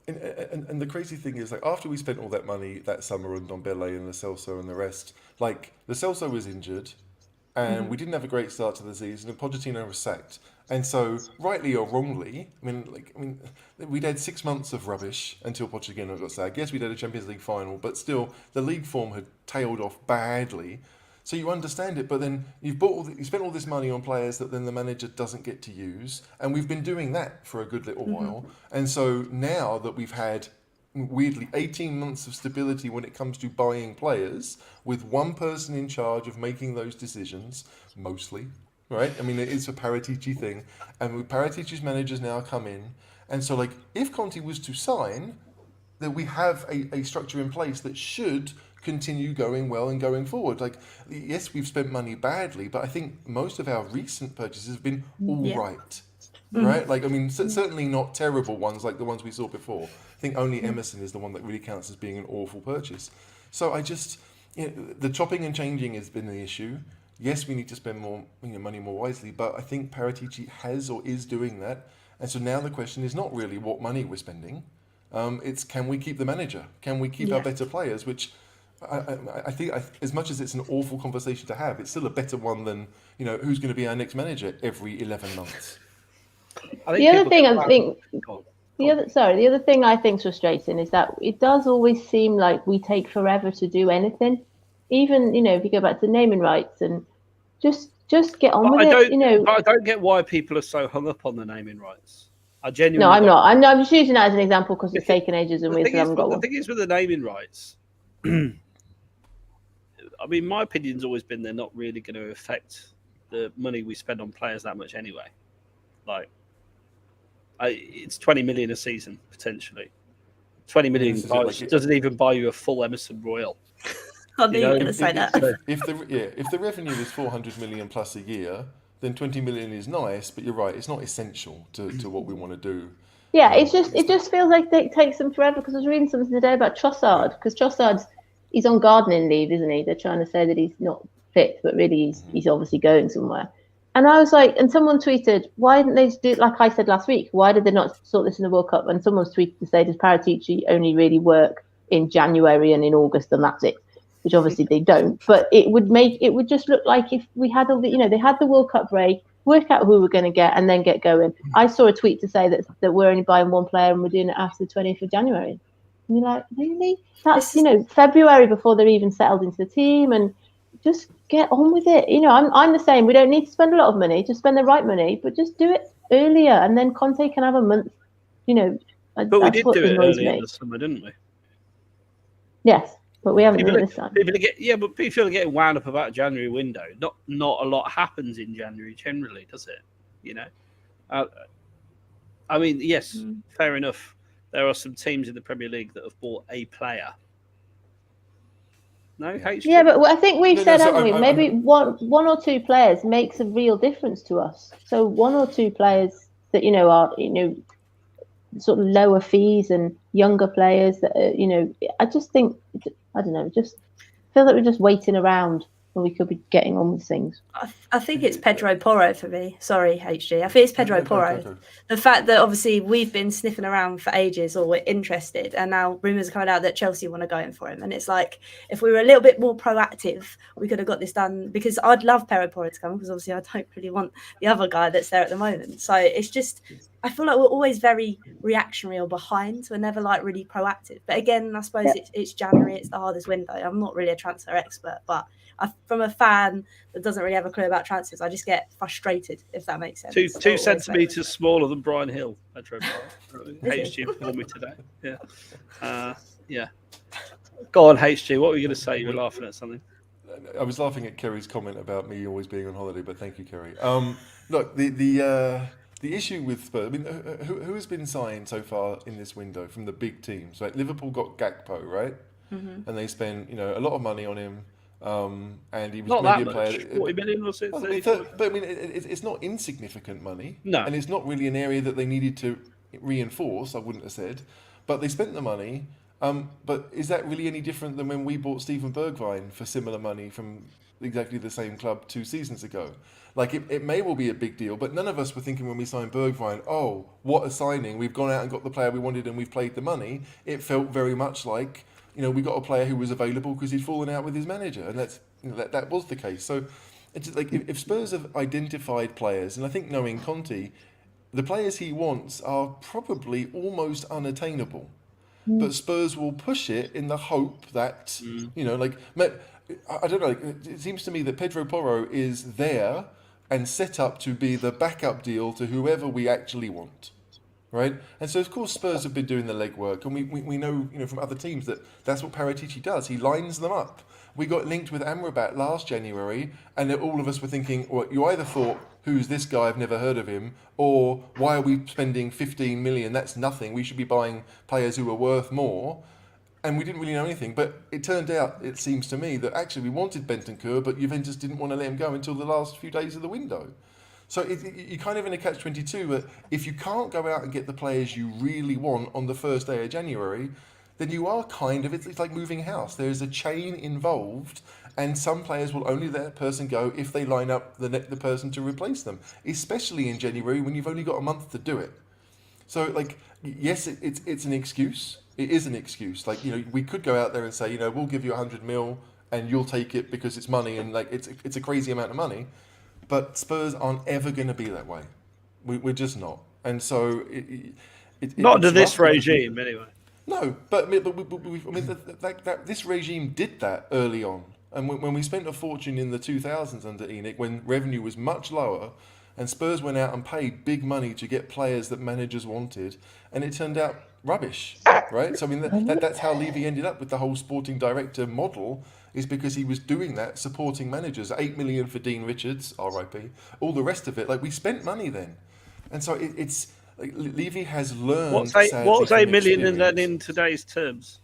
And the crazy thing is, like, after we spent all that money that summer on Ndombele and Lo Celso and the rest, like, Lo Celso was injured, and we didn't have a great start to the season, and Pochettino was sacked. And so, rightly or wrongly, we'd had 6 months of rubbish until Pochettino got sacked. Yes, we'd had a Champions League final, but still, the league form had tailed off badly. So you understand it, but then you spent all this money on players that then the manager doesn't get to use, and we've been doing that for a good little while. And so now that we've had, weirdly, 18 months of stability when it comes to buying players, with one person in charge of making those decisions, mostly, right? I mean, it is a Paratici thing, and with Paratici's managers now come in, and so, like, if Conte was to sign, that we have a structure in place that should continue going well and going forward. Like, yes, we've spent money badly, but I think most of our recent purchases have been right? Like, I mean, certainly not terrible ones like the ones we saw before. I think only Emerson is the one that really counts as being an awful purchase. So I just, the chopping and changing has been the issue. Yes, we need to spend more money more wisely, but I think Paratici has or is doing that. And so now the question is not really what money we're spending. It's, can we keep the manager? Can we keep our better players? Which I think, as much as it's an awful conversation to have, it's still a better one than, who's going to be our next manager every 11 months. The other thing I think is frustrating is that it does always seem like we take forever to do anything. Even, if you go back to naming rights, and just just get on But with I it. don't. But I don't get why people are so hung up on the naming rights. I genuinely. No, I'm don't. not. I'm just using that as an example because it's taken ages and we still haven't got The one. thing is with the naming rights. I mean, my opinion's always been they're not really going to affect the money we spend on players that much anyway. Like, it's 20 million a season potentially. 20 million doesn't even buy you a full Emerson Royal. I knew you were going to say that. If the revenue is 400 million plus a year, then 20 million is nice. But you're right, it's not essential to what we want to do. Yeah, it just feels like it takes them forever. Because I was reading something today about Trossard. Because he's on gardening leave, isn't he? They're trying to say that he's not fit, but really he's obviously going somewhere. And I was like, and someone tweeted, why didn't they do it like I said last week? Why did they not sort this in the World Cup? And someone's tweeted to say, does Paratici only really work in January and in August, and that's it? Which obviously they don't. But it would just look like if we had they had the World Cup break, work out who we're going to get, and then get going. I saw a tweet to say that we're only buying one player and we're doing it after the 20th of January. And you're like, really? That's February before they're even settled into the team, and just get on with it. I'm the same. We don't need to spend a lot of money. Just spend the right money, but just do it earlier, and then Conte can have a month. But we did do it earlier in the summer, didn't we? Yes, but we haven't done it this time. But people are getting wound up about a January window. Not a lot happens in January generally, does it? I mean, yes, fair enough. There are some teams in the Premier League that have bought a player. No, yeah, but I think we've said, haven't we? Maybe one or two players makes a real difference to us. So one or two players that are sort of lower fees and younger players that I just think I don't know, just feel like we're just waiting around when we could be getting on with things. I think it's Pedro Porro for me. Sorry, HG. I think it's Pedro Porro. The fact that obviously we've been sniffing around for ages, or we're interested, and now rumours are coming out that Chelsea want to go in for him. And it's like, if we were a little bit more proactive, we could have got this done. Because I'd love Pedro Porro to come, because obviously I don't really want the other guy that's there at the moment. So it's just, I feel like we're always very reactionary or behind. We're never like really proactive. But again, I suppose it's January. It's the hardest window. I'm not really a transfer expert, but from a fan that doesn't really have a clue about transfers, I just get frustrated, if that makes sense. Two centimetres smaller than Brian Hill. HG informed me today. Yeah. Go on, HG. What were you going to say? You were laughing at something. I was laughing at Kerry's comment about me always being on holiday, but thank you, Kerry. Look, the issue with Spurs, I mean, who has been signed so far in this window from the big teams? Like Liverpool got Gakpo, right? Mm-hmm. And they spent a lot of money on him. And he was not maybe that a player. Much. 40 million was it? But I mean, it's not insignificant money. No. And it's not really an area that they needed to reinforce, I wouldn't have said. But they spent the money. But is that really any different than when we bought Steven Bergwijn for similar money from exactly the same club 2 seasons ago? Like, it may well be a big deal, but none of us were thinking when we signed Bergwijn, oh, what a signing. We've gone out and got the player we wanted and we've played the money. It felt very much like, we got a player who was available because he'd fallen out with his manager, and that was the case. So, it's just like if Spurs have identified players, and I think knowing Conte, the players he wants are probably almost unattainable, but Spurs will push it in the hope that I don't know. It seems to me that Pedro Porro is there and set up to be the backup deal to whoever we actually want. Right, and so of course Spurs have been doing the legwork, and we know from other teams that that's what Paratici does. He lines them up. We got linked with Amrabat last January, and all of us were thinking, well, you either thought, who's this guy? I've never heard of him, or why are we spending 15 million? That's nothing. We should be buying players who are worth more. And we didn't really know anything. But it turned out, it seems to me, that actually we wanted Bentancur, but Juventus didn't want to let him go until the last few days of the window. So you're kind of in a catch-22 where if you can't go out and get the players you really want on the first day of January, then you are kind of, it's like moving house. There's a chain involved, and some players will only let that person go if they line up the person to replace them, especially in January when you've only got a month to do it. So, yes, it's an excuse. It is an excuse. We could go out there and say, we'll give you 100 mil and you'll take it because it's money, and it's a crazy amount of money. But Spurs aren't ever going to be that way. We're just not. And so... Not under this regime, anyway. No, but this regime did that early on. And when we spent a fortune in the 2000s under ENIC, when revenue was much lower, and Spurs went out and paid big money to get players that managers wanted, and it turned out rubbish, right? So I mean, that's how Levy ended up with the whole sporting director model, is because he was doing that, supporting managers. 8 million for Dean Richards, RIP. All the rest of it, like, we spent money then, and so it's like, Levy has learned. What's 8 million and then in today's terms?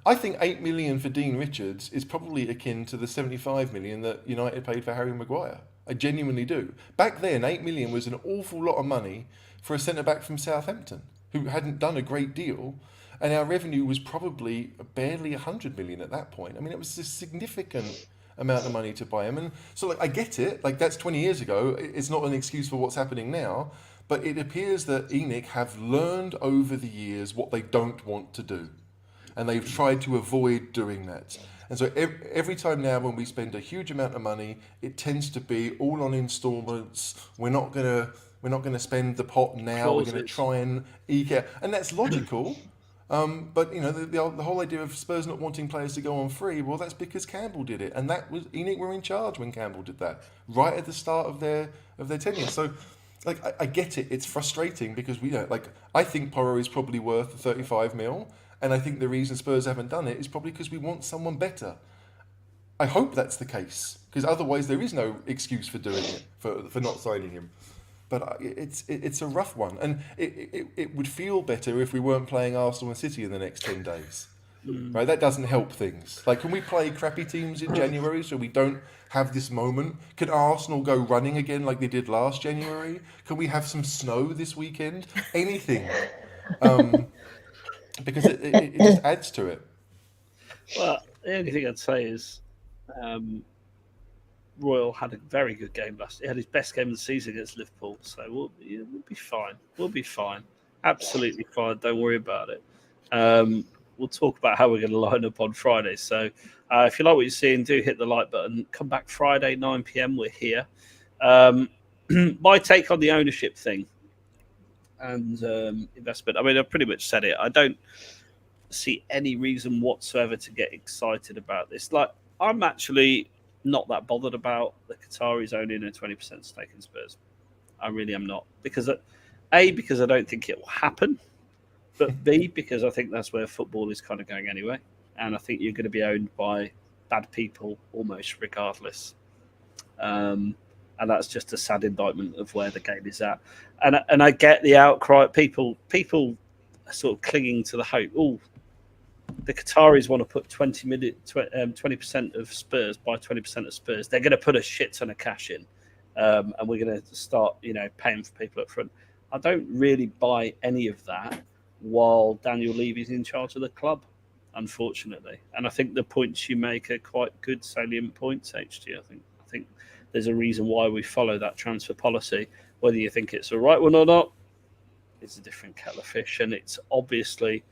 I think 8 million for Dean Richards is probably akin to the 75 million that United paid for Harry Maguire. I genuinely do. Back then, 8 million was an awful lot of money for a centre-back from Southampton who hadn't done a great deal, and our revenue was probably barely 100 million at that point. I mean, it was a significant amount of money to buy him. And so, like, I get it. Like, that's 20 years ago. It's not an excuse for what's happening now. But it appears that ENIC have learned over the years what they don't want to do. And they've tried to avoid doing that. And so every time now when we spend a huge amount of money, it tends to be all on installments. We're not gonna spend the pot now. We're going to try and eke out, and that's logical. But the whole idea of Spurs not wanting players to go on free, well, that's because Campbell did it, and that was ENIC were in charge when Campbell did that right at the start of their tenure. So, like, I get it. It's frustrating because I think Porro is probably worth 35 mil. And I think the reason Spurs haven't done it is probably because we want someone better. I hope that's the case, because otherwise there is no excuse for doing it, for not signing him. But it's a rough one, and it would feel better if we weren't playing Arsenal and City in the next 10 days. Right? That doesn't help things. Like, can we play crappy teams in January so we don't have this moment? Can Arsenal go running again like they did last January? Can we have some snow this weekend? Anything. Because it just adds to it. Well, the only thing I'd say is Royal had a very good game last. He had his best game of the season against Liverpool, so we'll be fine. We'll be fine, absolutely fine. Don't worry about it. We'll talk about how we're going to line up on Friday. So, if you like what you're seeing, do hit the like button. Come back Friday 9 p.m. We're here. My take on the ownership thing and investment. I mean, I've pretty much said it. I don't see any reason whatsoever to get excited about this. Like, I'm actually not that bothered about the Qataris owning a 20% stake in Spurs. I really am not. Because, A, because I don't think it will happen, but B, because I think that's where football is kind of going anyway. And I think you're going to be owned by bad people almost regardless. And that's just a sad indictment of where the game is at. And I get the outcry. People are sort of clinging to the hope. Oh, the Qataris want to put 20% of Spurs, buy 20% of Spurs. They're going to put a shit ton of cash in, and we're going to start, paying for people up front. I don't really buy any of that while Daniel Levy's in charge of the club, unfortunately. And I think the points you make are quite good, salient points, HG. I think there's a reason why we follow that transfer policy. Whether you think it's the right one or not, it's a different kettle of fish, and it's obviously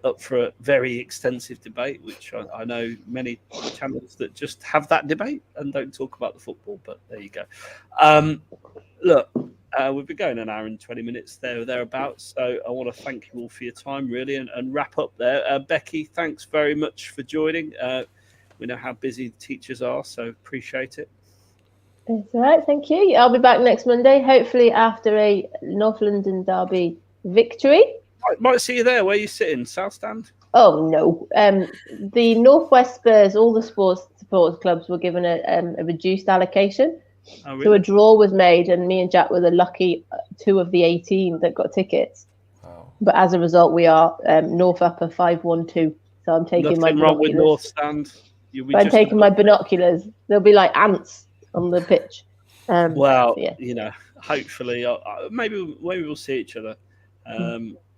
up for a very extensive debate, which I know many channels that just have that debate and don't talk about the football, but there you go. Look, we've been going an hour and 20 minutes thereabouts, so I want to thank you all for your time, really, and wrap up there. Becky, thanks very much for joining. We know how busy the teachers are, so appreciate it. It's all right, thank you. I'll be back next Monday, hopefully after a North London derby victory. I might see you there. Where are you sitting? South Stand? Oh, no. The Northwest Spurs, all the sports supporters clubs were given a reduced allocation. Oh, really? So a draw was made, and me and Jack were the lucky 2 of the 18 that got tickets. Wow. But as a result, we are North Upper 512. So I'm taking Nothing my wrong with binoculars. North Stand. I'm taking my binoculars. They'll be like ants on the pitch. Well, yeah. Hopefully, maybe we'll see each other.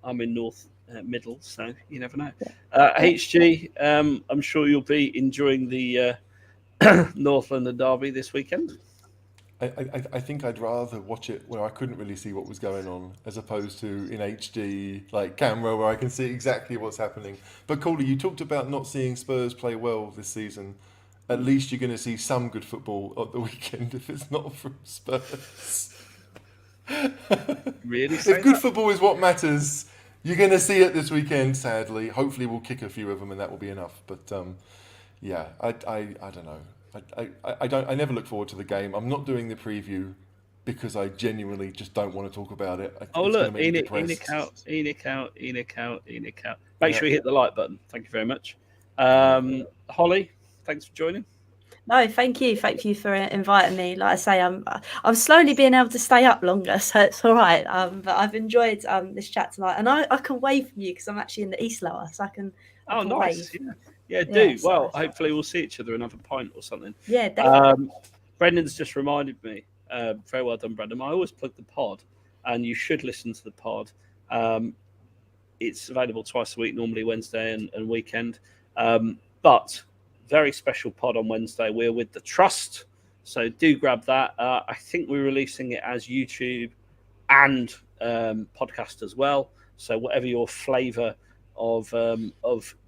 I'm in North Middle, so you never know. HG, I'm sure you'll be enjoying the North London derby this weekend. I think I'd rather watch it where I couldn't really see what was going on, as opposed to in HD, like camera, where I can see exactly what's happening. But Cauley, you talked about not seeing Spurs play well this season. At least you're going to see some good football at the weekend if it's not from Spurs. Really? If good football is what matters, you're going to see it this weekend, sadly. Hopefully we'll kick a few of them and that will be enough. But yeah, I don't know. I never look forward to the game. I'm not doing the preview because I genuinely just don't want to talk about it. Oh, It's look, gonna make me ENIC depressed. out. Make sure you hit the like button. Thank you very much. Holly, thanks for joining. No, thank you for inviting me. Like I say, I'm slowly being able to stay up longer, so it's all right. But I've enjoyed this chat tonight, and I can wave from you because I'm actually in the East Lower, so I can Nice. wave. Yeah, do. Yeah, so- Well, hopefully we'll see each other another pint or something. Yeah, definitely. Brendan's just reminded me. Very well done, Brendan. I always plug the pod, and you should listen to the pod. It's available twice a week, normally Wednesday and weekend. But very special pod on Wednesday. We're with the Trust, so do grab that. I think we're releasing it as YouTube and podcast as well. So whatever your flavour of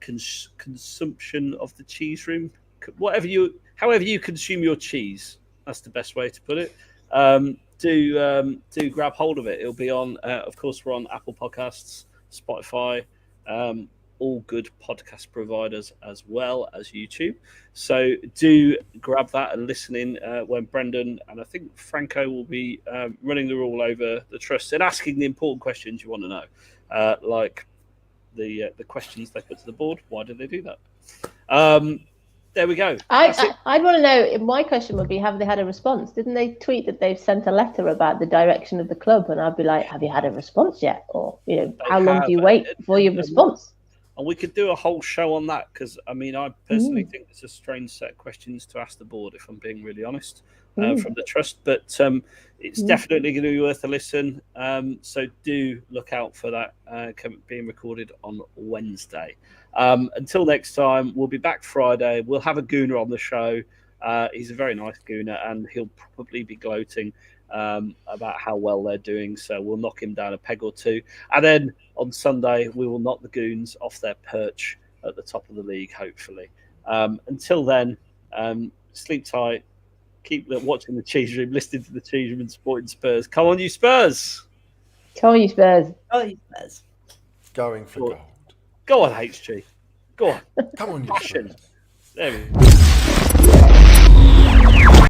consumption of the cheese room, however you consume your cheese, that's the best way to put it. Do grab hold of it. It'll be on. Of course, we're on Apple Podcasts, Spotify, all good podcast providers as well as YouTube. So do grab that and listen in when Brendan and I think Franco will be running the rule over the Trust and asking the important questions you want to know, like the questions they put to the board. Why did they do that? There we go. I'd want to know. My question would be: have they had a response? Didn't they tweet that they've sent a letter about the direction of the club? And I'd be like, have you had a response yet? Or how long do you wait for your response? And we could do a whole show on that because, I mean, I personally think it's a strange set of questions to ask the board, if I'm being really honest, from the Trust. But it's definitely going to be worth a listen. So do look out for that being recorded on Wednesday. Until next time, we'll be back Friday. We'll have a Gooner on the show. He's a very nice Gooner, and he'll probably be gloating about how well they're doing. So we'll knock him down a peg or two. And then on Sunday, we will knock the Goons off their perch at the top of the league, hopefully. Until then, sleep tight. Keep watching the Cheese Room, listening to the Cheese Room and supporting Spurs. Come on, you Spurs! Come on, you Spurs! Oh, you Spurs! Going for gold. Go on, HG. Go on. Come on, you Passion. Spurs. There we go.